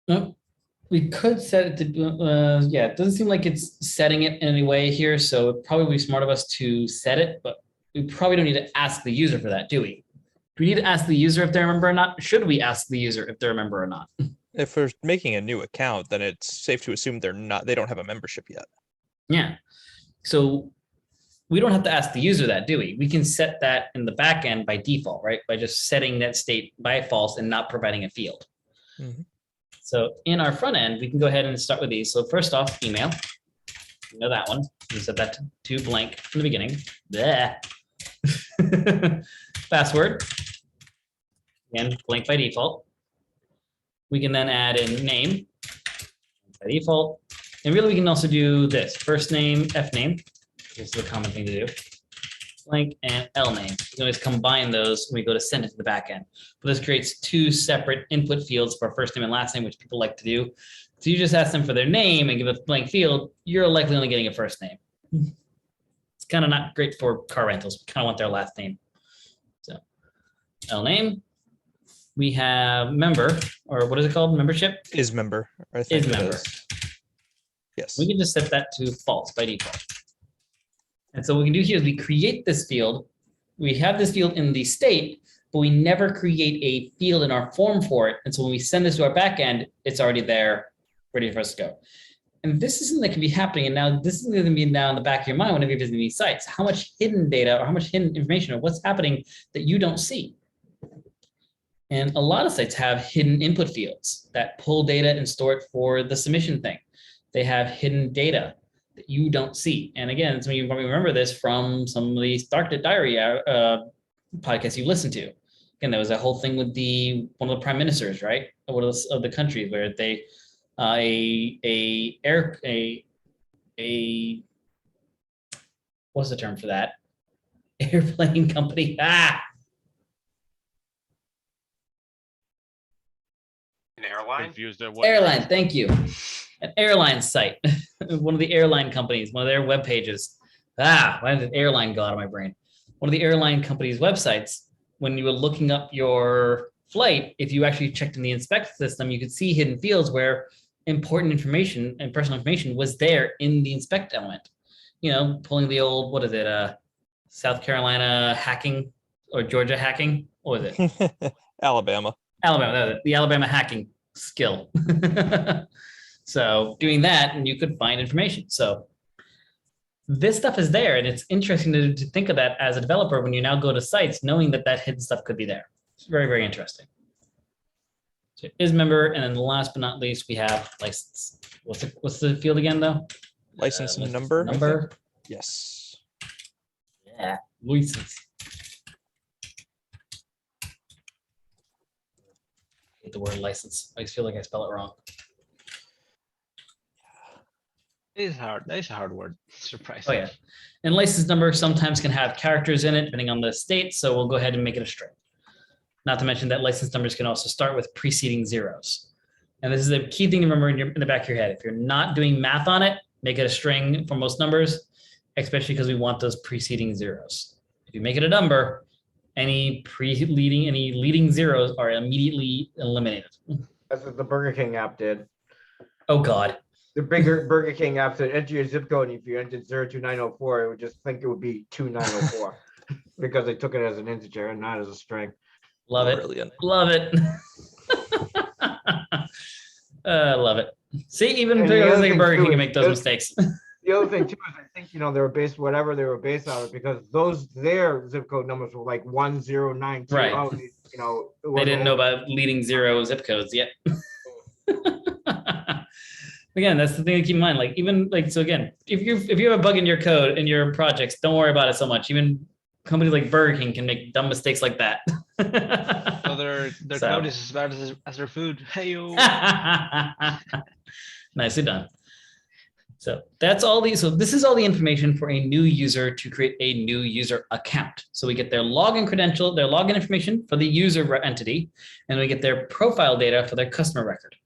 No, we could set it to, yeah, it doesn't seem like it's setting it in any way here, so it'd probably be smart of us to set it, but we probably don't need to ask the user for that, do we? Do we need to ask the user if they're a member or not? Should we ask the user if they're a member or not? If we're making a new account, then it's safe to assume they don't have a membership yet. Yeah. So we don't have to ask the user that, do we? We can set that in the back end by default, right? By just setting that state by false and not providing a field. Mhm. So in our front end, we can go ahead and start with these. So first off, email. You know that one. We set that to blank from the beginning. Bleh. Password. Again, blank by default. We can then add in name by default. And really, we can also do this. First name, F name. This is a common thing to do. Blank and L name. You can always combine those when we go to send it to the back end. But this creates two separate input fields for first name and last name, which people like to do. So you just ask them for their name and give a blank field, you're likely only getting a first name. It's kind of not great for car rentals. We kind of want their last name. So L name. We have member, or what is it called? Membership? Is member. I think Is it member. Yes. We can just set that to false by default. And so what we can do here is we create this field. We have this field in the state, but we never create a field in our form for it. And so when we send this to our backend, it's already there, ready for us to go. And this is something that can be happening. And now this is going to be now in the back of your mind whenever you're visiting these sites. How much hidden data or how much hidden information or what's happening that you don't see? And a lot of sites have hidden input fields that pull data and store it for the submission thing. They have hidden data that you don't see. And again, some of you probably remember this from some of the Darknet Diary podcasts you've listened to. Again, there was that whole thing with one of the prime ministers, right? One of the countries where they what's the term for that? Airplane company. An airline? Confused at what? Airline, thank you. An airline site, one of the airline companies, one of their web pages. Why did airline go out of my brain? One of the airline companies' websites, when you were looking up your flight, if you actually checked in the inspect system, you could see hidden fields where important information and personal information was there in the inspect element. You know, pulling the old, what is it, South Carolina hacking or Georgia hacking? What was it? Alabama. Alabama, that was it, the Alabama hacking skill. So doing that, and you could find information. So this stuff is there, and it's interesting to think of that as a developer when you now go to sites, knowing that that hidden stuff could be there. It's very, very interesting. So is member, and then last but not least, we have license. What's the field again, though? License number. I Number. think. Yes. Yeah, license. I hate the word license. I just feel like I spell it wrong. It is hard. That is a hard word. Surprise. Oh yeah, and license number sometimes can have characters in it depending on the state. So we'll go ahead and make it a string. Not to mention that license numbers can also start with preceding zeros. And this is a key thing to remember in the back of your head. If you're not doing math on it, make it a string for most numbers, especially because we want those preceding zeros. If you make it a number any leading zeros are immediately eliminated. That's what the Burger King app did. Oh God. The bigger Burger King app said enter your zip code, and if you entered 02904, it would just think it would be 2904 because they took it as an integer and not as a string. Love it. Brilliant. Love it. Love it. See, even And the other thing Burger too King can is make those this- mistakes. The other thing too is I think, they were based whatever they were based out of, because their zip code numbers were like 1092. Right. Oh, it They wasn't didn't know old. about leading zero zip codes yet. Again, that's the thing to keep in mind. Like so again, if you have a bug in your code in your projects, don't worry about it so much. Even companies like Burger King can make dumb mistakes like that. So their So. code is as bad as their food. Hey yo. Nicely done. So that's all these. So this is all the information for a new user to create a new user account. So we get their login credential, their login information for the user entity, and we get their profile data for their customer record.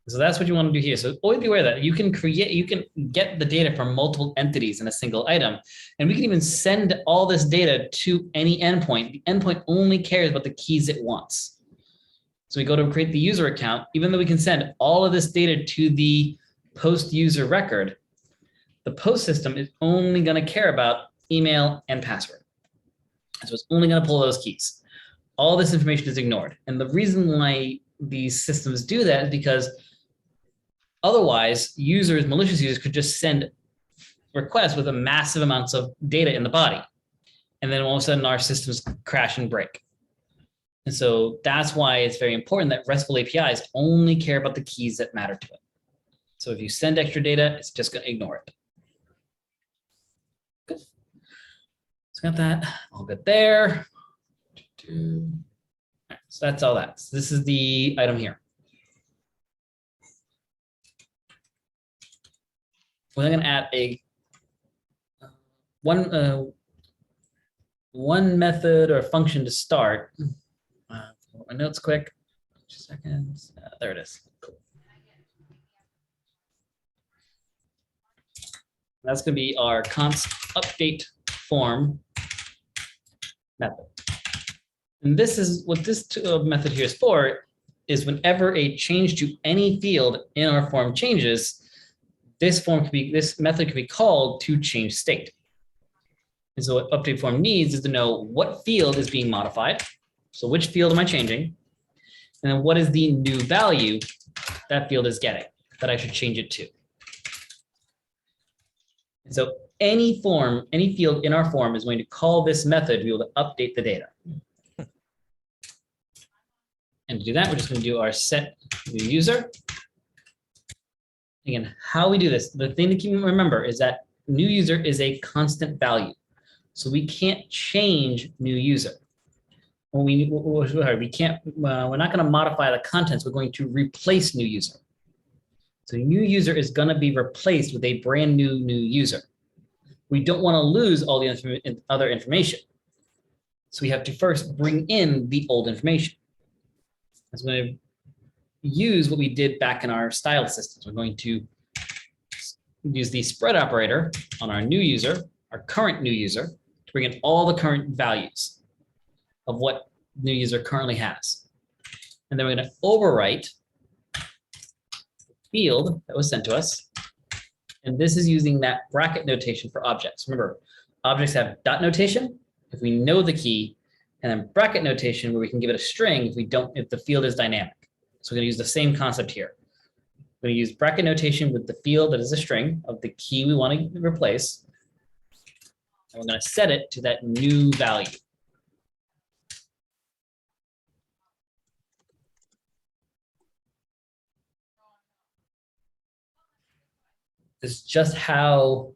So that's what you want to do here. So always be aware that you can get the data from multiple entities in a single item. And we can even send all this data to any endpoint. The endpoint only cares about the keys it wants. So we go to create the user account, even though we can send all of this data to the post user record, the post system is only going to care about email and password. So it's only going to pull those keys. All this information is ignored. And the reason why these systems do that is because otherwise malicious users could just send requests with a massive amounts of data in the body. And then all of a sudden our systems crash and break. And so that's why it's very important that RESTful APIs only care about the keys that matter to it. So if you send extra data, it's just going to ignore it. Good. So got that all good there. All right, so that's all that. So this is the item here. We're going to add a one method or function to start. My notes quick. 2 seconds. There it is. Cool. That's going to be our const update form method. And this is what this method here is for, is whenever a change to any field in our form changes, this method can be called to change state. And so what update form needs is to know what field is being modified. So which field am I changing? And then what is the new value that field is getting that I should change it to? And so any field in our form is going to call this method to be able to update the data. And to do that, we're just going to do our set new user. Again, how we do this, the thing to remember is that new user is a constant value. So we can't change new user. We're not going to modify the contents. We're going to replace new user. So new user is going to be replaced with a brand new user. We don't want to lose all the other information. So we have to first bring in the old information. So I'm going to use what we did back in our style systems. We're going to use the spread operator on our new user, our current new user, to bring in all the current values of what new user currently has. And then we're going to overwrite the field that was sent to us. And this is using that bracket notation for objects. Remember, objects have dot notation if we know the key, and then bracket notation where we can give it a string if the field is dynamic. So we're going to use the same concept here. We're going to use bracket notation with the field that is a string of the key we want to replace. And we're going to set it to that new value. This is just how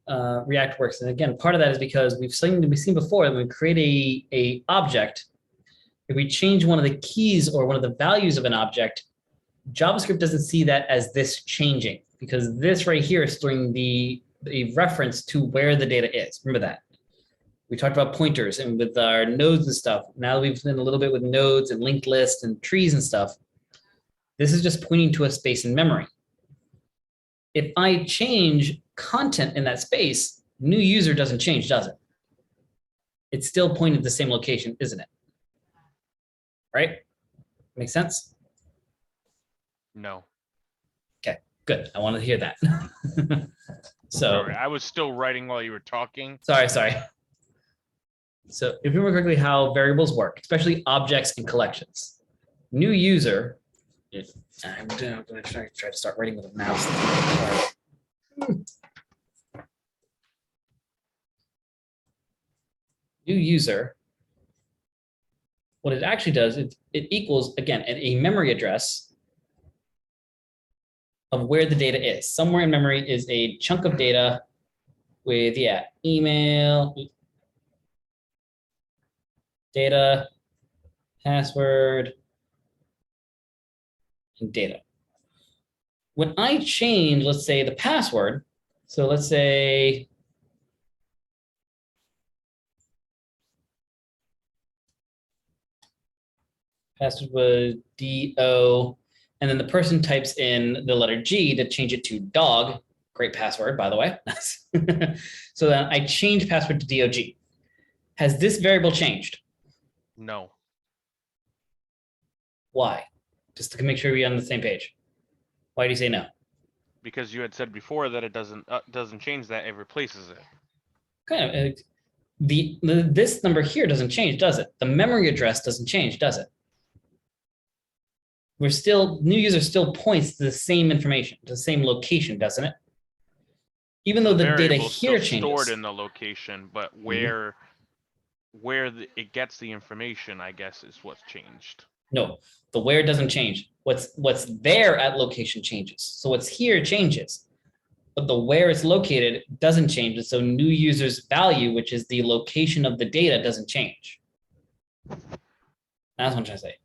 React works. And again, part of that is because we've seen before that when we create a object, if we change one of the keys or one of the values of an object, JavaScript doesn't see that as this changing, because this right here is storing a reference to where the data is. Remember that. We talked about pointers and with our nodes and stuff. Now that we've done a little bit with nodes and linked lists and trees and stuff, this is just pointing to a space in memory. If I change content in that space, new user doesn't change, does it? it's still pointing to the same location, isn't it? Right? Make sense? No. Good. I wanted to hear that. So, Sorry, I was still writing while you were talking. sorry. So if you remember correctly how variables work, especially objects and collections. New user, I'm going to try to start writing with a mouse. New user, what it actually does, it equals, again, a memory address of where the data is. Somewhere in memory is a chunk of data with, email, data, password, and data. When I change, let's say, the password, so let's say password was DO, and then the person types in the letter G to change it to dog. Great password, by the way. So then I change password to DOG. Has this variable changed? No. Why? Just to make sure we're on the same page. Why do you say no? Because you had said before that it doesn't change that, it replaces it. Kind of. This number here doesn't change, does it? The memory address doesn't change, does it? We're still, new user still points to the same information, to the same location, doesn't it? Even though the data Variable's here still changes. stored in the location, but where it gets the information, I guess, is what's changed. No, the where doesn't change. What's there at location changes. So what's here changes, but the where it's located doesn't change. And so new user's value, which is the location of the data, doesn't change. That's what I'm trying to say.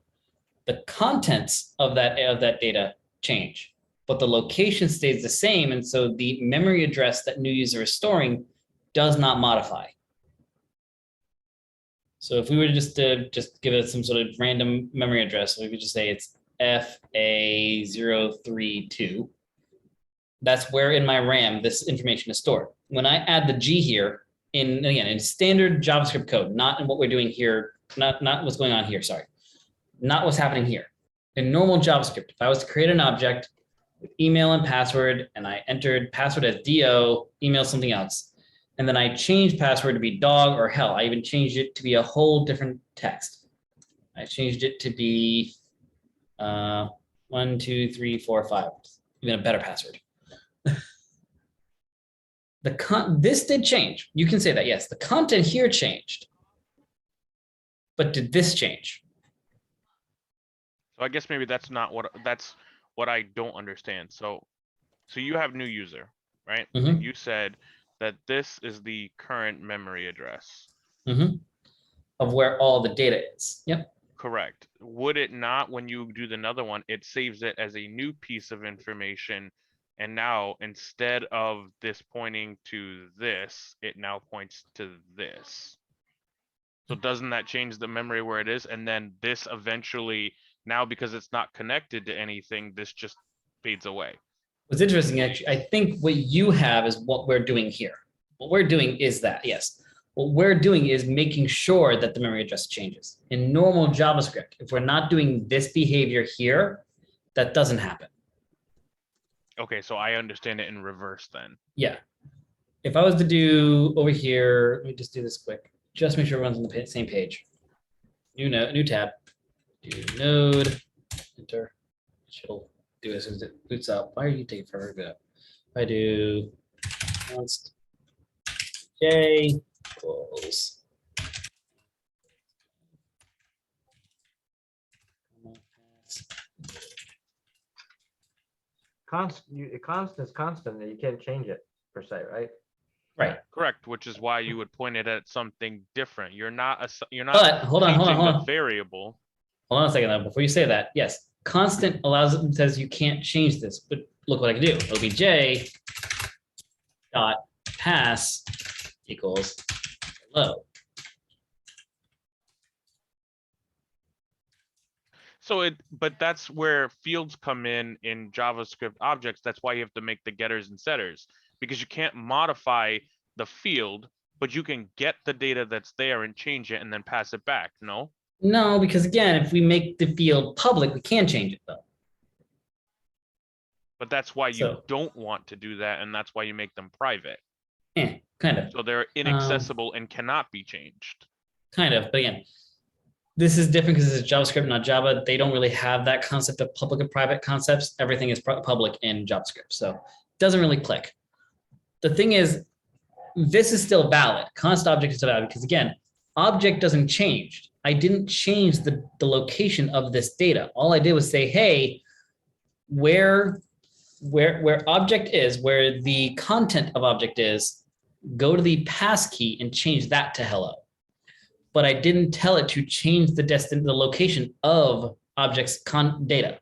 The contents of that data change, but the location stays the same. And so the memory address that new user is storing does not modify. So if we were to just give it some sort of random memory address, we could just say it's FA032. That's where in my RAM this information is stored. When I add the G here, in standard JavaScript code, not in what we're doing here, not what's going on here, sorry. Not what's happening here. In normal JavaScript, if I was to create an object with email and password, and I entered password as DO, email something else, and then I changed password to be dog, or hell, I even changed it to be a whole different text. I changed it to be 1, 2, 3, 4, 5, even a better password. This did change. You can say that, yes, the content here changed. But did this change? So I guess maybe that's what I don't understand. So you have new user, right? Mhm. And you said that this is the current memory address. Of where all the data is. Yep. Correct. Would it not, when you do another one, it saves it as a new piece of information, and now instead of this pointing to this, it now points to this. So doesn't that change the memory where it is? And then this eventually, now because it's not connected to anything, this just fades away. What's interesting, actually, I think what you have is what we're doing here. What we're doing is that, yes. What we're doing is making sure that the memory address changes. In normal JavaScript, if we're not doing this behavior here, that doesn't happen. Okay, so I understand it in reverse then. Yeah. If I was to do over here, let me just do this quick. Just make sure everyone's on the same page. New tab. Do node, enter. It'll do as soon as it boots up. Why are you taking forever to boot up? If I do const J equals Constant is constant, and you can't change it per se, right? right. Correct, which is why you would point it at something different. You're not But hold on, changing hold the on. variable. Hold on a second though. Before you say that, yes, constant says you can't change this, but look what I can do. It'll be J dot pass equals hello. So but that's where fields come in JavaScript objects. That's why you have to make the getters and setters, because you can't modify the field But you can get the data that's there and change it and then pass it back. No. No, because again, if we make the field public, we can change it though. But that's why you So- don't want to do that, and that's why you make them private. Kind of. So they're inaccessible and cannot be changed. Kind of, but again, this is different because it's JavaScript, not Java. They don't really have that concept of public and private concepts. Everything is public in JavaScript, so it doesn't really click. The thing is, this is still valid. Const object is still valid because again, object doesn't change. I didn't change the location of this data. All I did was say, hey, where object is, where the content of object is, go to the pass key and change that to hello. But I didn't tell it to change the location of object's data.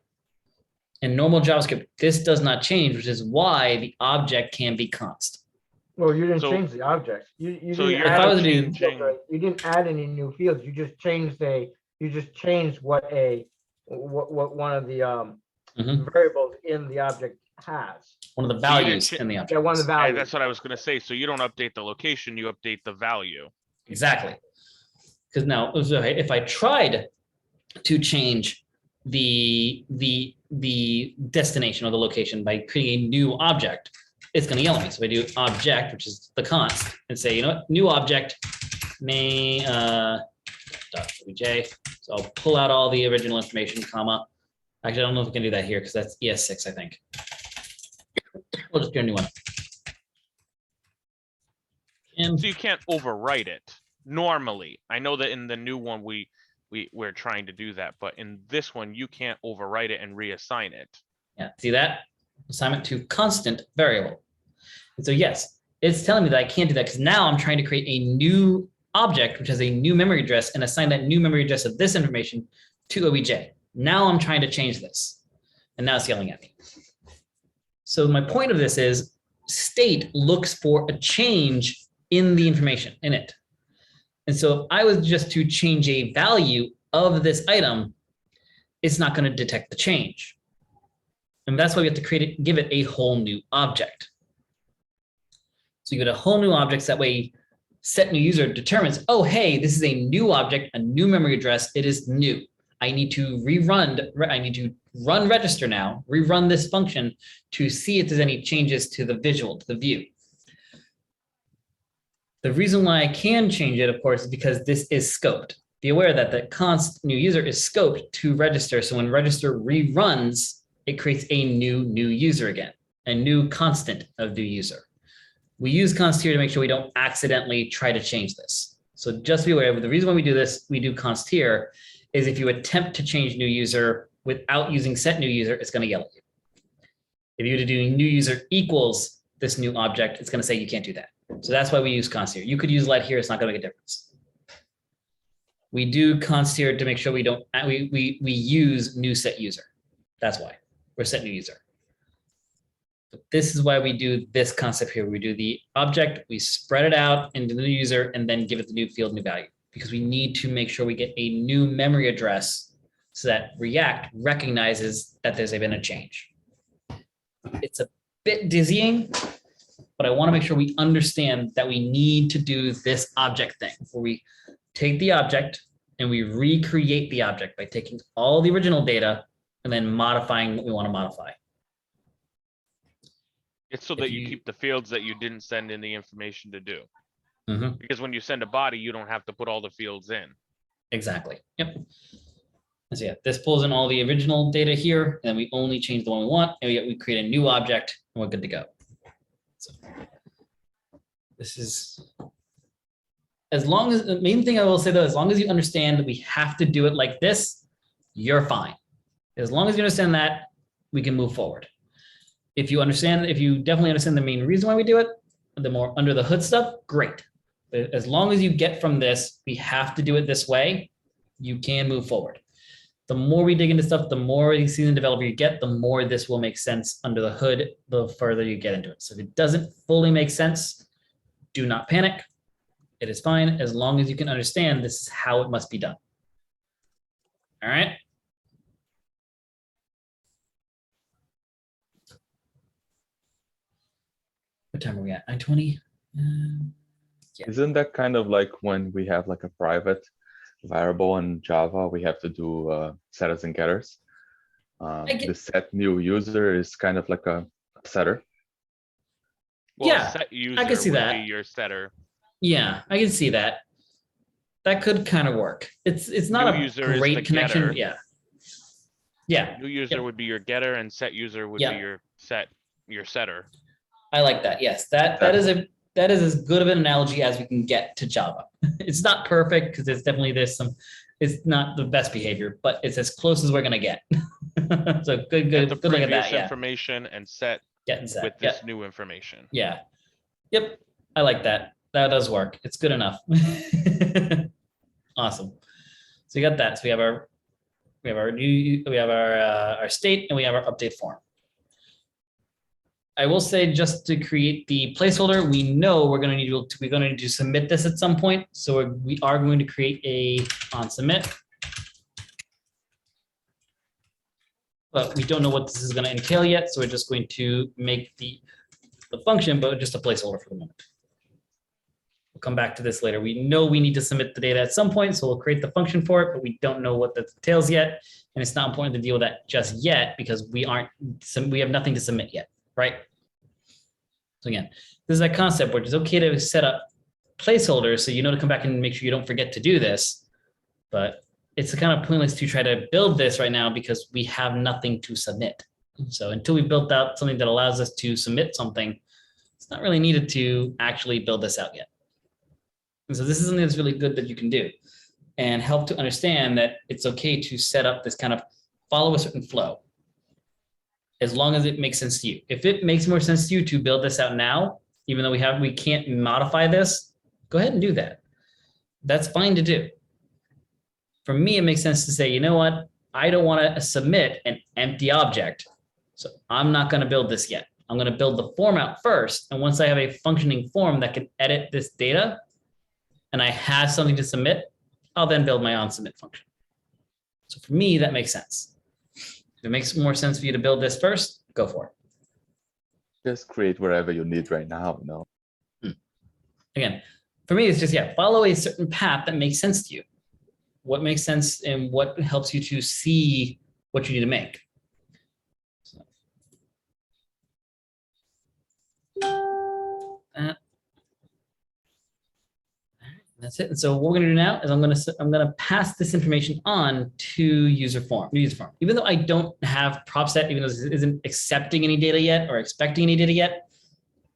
In normal JavaScript, this does not change, which is why the object can be const. Well, you didn't So- change the object. You so didn't you're add If I was any to new do- fields, right? You didn't add any new fields. You just changed what one of the Mhm. variables in the object has. One of the So you didn't values cha- in the Yeah, object. one of the Hey, values. that's what I was gonna say. So you don't update the location, you update the value. Exactly. Because now, if I tried to change the destination or the location by creating a new object, it's going to yell at me. So I do object, which is the const, and say, you know what, new object, name .obj. So I'll pull out all the original information, comma. Actually, I don't know if we can do that here because that's ES6, I think. We'll just do a new one. And So you can't overwrite it normally. I know that in the new one we're trying to do that, but in this one you can't overwrite it and reassign it. yeah, see that? Assignment to constant variable. And so yes, it's telling me that I can't do that because now I'm trying to create a new object, which has a new memory address, and assign that new memory address of this information to obj. Now I'm trying to change this. And now it's yelling at me. So my point of this is state looks for a change in the information in it. And so if I was just to change a value of this item, it's not going to detect the change. And that's why we have to give it a whole new object. So you get a whole new object. So that way set new user determines, oh, hey, this is a new object, a new memory address. It is new. I need to run register now, rerun this function to see if there's any changes to the visual, to the view. The reason why I can change it, of course, is because this is scoped. Be aware that the const new user is scoped to register. So when register reruns, it creates a new user again, a new constant of new user. We use const here to make sure we don't accidentally try to change this. So just be aware, the reason why we do this, we do const here, is if you attempt to change new user without using set new user, it's going to yell at you. If you were to do new user equals this new object, it's going to say you can't do that. So that's why we use const here. You could use let here, it's not going to make a difference. We do const here to make sure we don't, we use new set user. That's why, or set new user. But this is why we do this concept here. We do the object, we spread it out into the new user, and then give it the new field, new value, because we need to make sure we get a new memory address so that React recognizes that there's been a change. It's a bit dizzying, but I want to make sure we understand that we need to do this object thing where we take the object and we recreate the object by taking all the original data and then modifying what we want to modify. It's so If that you you- keep the fields that you didn't send in the information to do. Mhm. Because when you send a body, you don't have to put all the fields in. Exactly. Yep. And so yeah, this pulls in all the original data here, and then we only change the one we want, and we create a new object, and we're good to go. So this is, as long as, the main thing I will say though, as long as you understand that we have to do it like this, you're fine. As long as you understand that, we can move forward. If you definitely understand the main reason why we do it, the more under the hood stuff, great. But as long as you get from this, we have to do it this way, you can move forward. The more we dig into stuff, the more seasoned developer you get, the more this will make sense under the hood, the further you get into it. So if it doesn't fully make sense, do not panic. It is fine as long as you can understand this is how it must be done. All right. What time are we at? 9:20. Isn't that kind of like when we have like a private variable in Java, we have to do setters and getters? The set new user is kind of like a setter. Well, Yeah, set user I can see would that. be your setter. Yeah, I can see that. That could kind of work. It's not New a user is great the connection. getter. Yeah. Yeah, New user Yep. would be your getter, and set user would Yeah. be your setter. I like that. Yes, that is as good of an analogy as we can get to Java. It's not perfect because there's it's not the best behavior, but it's as close as we're gonna get. So good Get the look at previous that. Yeah, information and set getting set. with Yeah. this new information. Yeah. Yep. I like that. That does work. It's good enough. Awesome. So you got that. So we have our our state, and we have our update form. I will say, just to create the placeholder, we know we're going to need to submit this at some point. So we are going to create a on submit. But we don't know what this is going to entail yet. So we're just going to make the function, but just a placeholder for the moment. We'll come back to this later. We know we need to submit the data at some point, so we'll create the function for it, but we don't know what that entails yet. And it's not important to deal with that just yet because we have nothing to submit yet, right? So again, this is that concept where it's okay to set up placeholders so you know to come back and make sure you don't forget to do this. But it's kind of pointless to try to build this right now because we have nothing to submit. So until we built out something that allows us to submit something, it's not really needed to actually build this out yet. And so this is something that's really good that you can do and help to understand that it's okay to set up this kind of follow a certain flow as long as it makes sense to you. If it makes more sense to you to build this out now, even though we can't modify this, go ahead and do that. That's fine to do. For me, it makes sense to say, you know what? I don't want to submit an empty object. So I'm not going to build this yet. I'm going to build the form out first. And once I have a functioning form that can edit this data and I have something to submit, I'll then build my on submit function. So for me, that makes sense. If it makes more sense for you to build this first, go for it. Just create wherever you need right now, you know. Again, for me, it's just, follow a certain path that makes sense to you. What makes sense and what helps you to see what you need to make. So, that's it. And so what we're going to do now is I'm going to pass this information on to new user form. Even though I don't have prop set, even though this isn't accepting any data yet or expecting any data yet,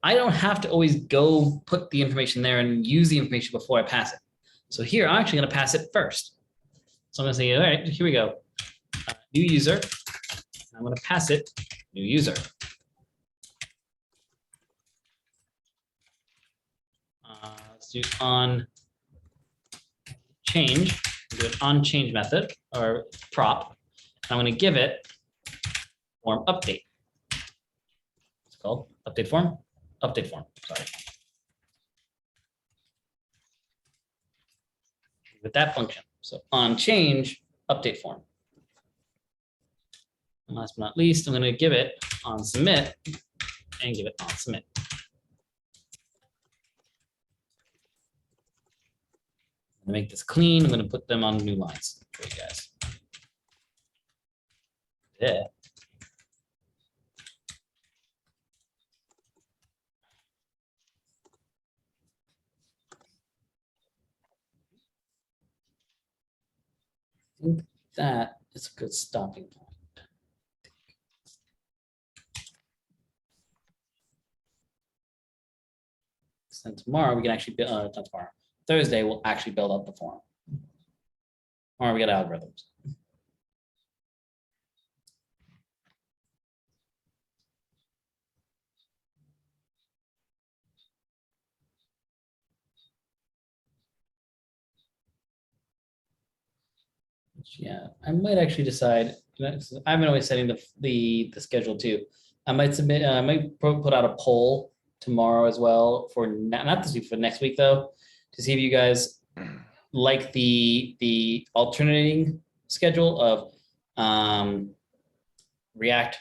I don't have to always go put the information there and use the information before I pass it. So here, I'm actually going to pass it first. So I'm going to say, all right, here we go. New user. I'm going to pass it new user. Let's do on change. Do an on change method or prop. I'm going to give it form update. It's called update form. Update form. Sorry. With that function. So on change, update form. And last but not least, I'm going to give it on submit and give it on submit. To make this clean, I'm going to put them on new lines for you guys. Yeah. I think that is a good stopping point. And tomorrow we can actually build, not tomorrow, Thursday we'll actually build out the form. Or we got algorithms. Yeah, I might actually decide. I've been always setting the schedule too. I might submit. I might put out a poll tomorrow as well for not this week, for next week though, to see if you guys like the alternating schedule of React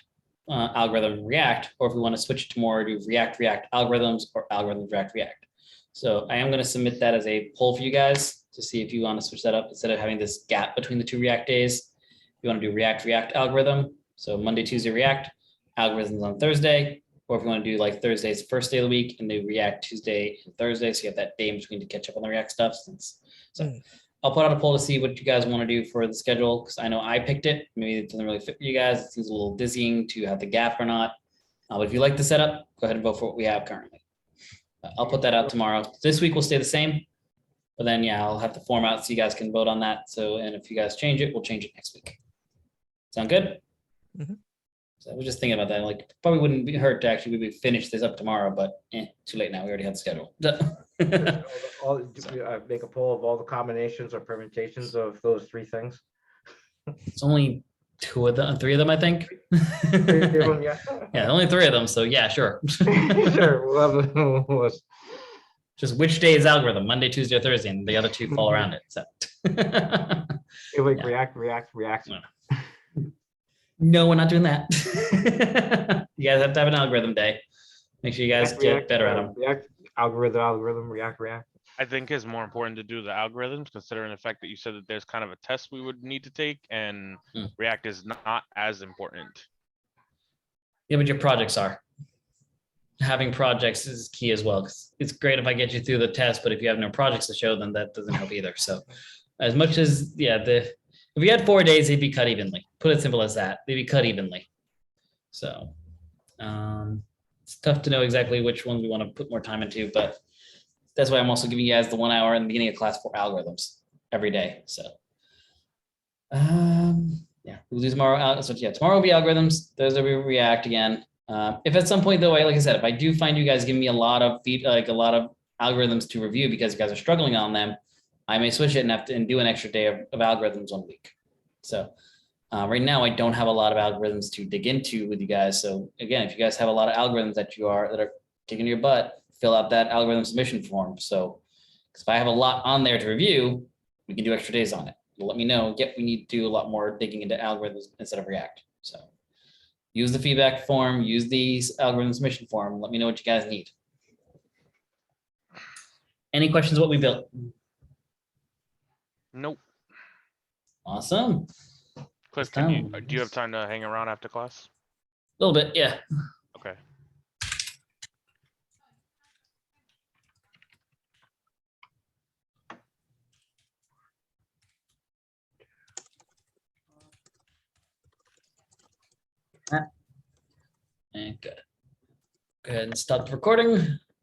algorithm React, or if we want to switch it to more do React algorithms or algorithms React. So I am going to submit that as a poll for you guys to see if you want to switch that up instead of having this gap between the 2 React days. You want to do React algorithm. So Monday, Tuesday, React, algorithms on Thursday, or if you want to do like Thursday's first day of the week and do React Tuesday and Thursday. So you have that day in between to catch up on the React stuff. So I'll put out a poll to see what you guys want to do for the schedule, because I know I picked it. Maybe it doesn't really fit for you guys. It seems a little dizzying to have the gap or not. But if you like the setup, go ahead and vote for what we have currently. I'll put that out tomorrow. This week will stay the same, but then yeah, I'll have the form out so you guys can vote on that. So, and if you guys change it, we'll change it next week. Sound good? Mhm. So I was just thinking about that. Like, probably wouldn't be hurt to actually maybe finish this up tomorrow, but too late now. We already have the schedule. Make a poll of all the combinations or permutations of those 3 things. It's only 2 of them, 3 of them, I think. 3 of them, yeah. Yeah, only 3 of them. So yeah, sure. Sure. Well, Just which day is algorithm? Monday, Tuesday, or Thursday, and the other 2 fall around it. So like Yeah. React. No. No, we're not doing that. You guys have to have an algorithm day. Make sure you guys get better at them. React algorithm, React. I think it's more important to do the algorithms, considering the fact that you said that there's kind of a test we would need to take, and React is not as important. Yeah, but your projects are. Having projects is key as well. 'Cause it's great if I get you through the test, but if you have no projects to show, then that doesn't help either. So as much as, yeah, if we had 4 days, they'd be cut evenly. Put it simple as that. They'd be cut evenly. So it's tough to know exactly which ones we want to put more time into, but that's why I'm also giving you guys the 1 hour in the beginning of class for algorithms every day. So yeah, we'll do tomorrow. So yeah, tomorrow will be algorithms. Thursday will be React again. If at some point though, like I said, if I do find you guys giving me a lot of algorithms to review because you guys are struggling on them, I may switch it and have to do an extra day of algorithms 1 week. So right now I don't have a lot of algorithms to dig into with you guys. So again, if you guys have a lot of algorithms that are kicking your butt, fill out that algorithm submission form. So if I have a lot on there to review, we can do extra days on it. Let me know. We need to do a lot more digging into algorithms instead of React. So use the feedback form, use the algorithm submission form. Let me know what you guys need. Any questions what we built? Nope. Awesome. Cliff, This do you have time to hang around after class? A little bit, yeah. Okay. And good. Go ahead and stop the recording.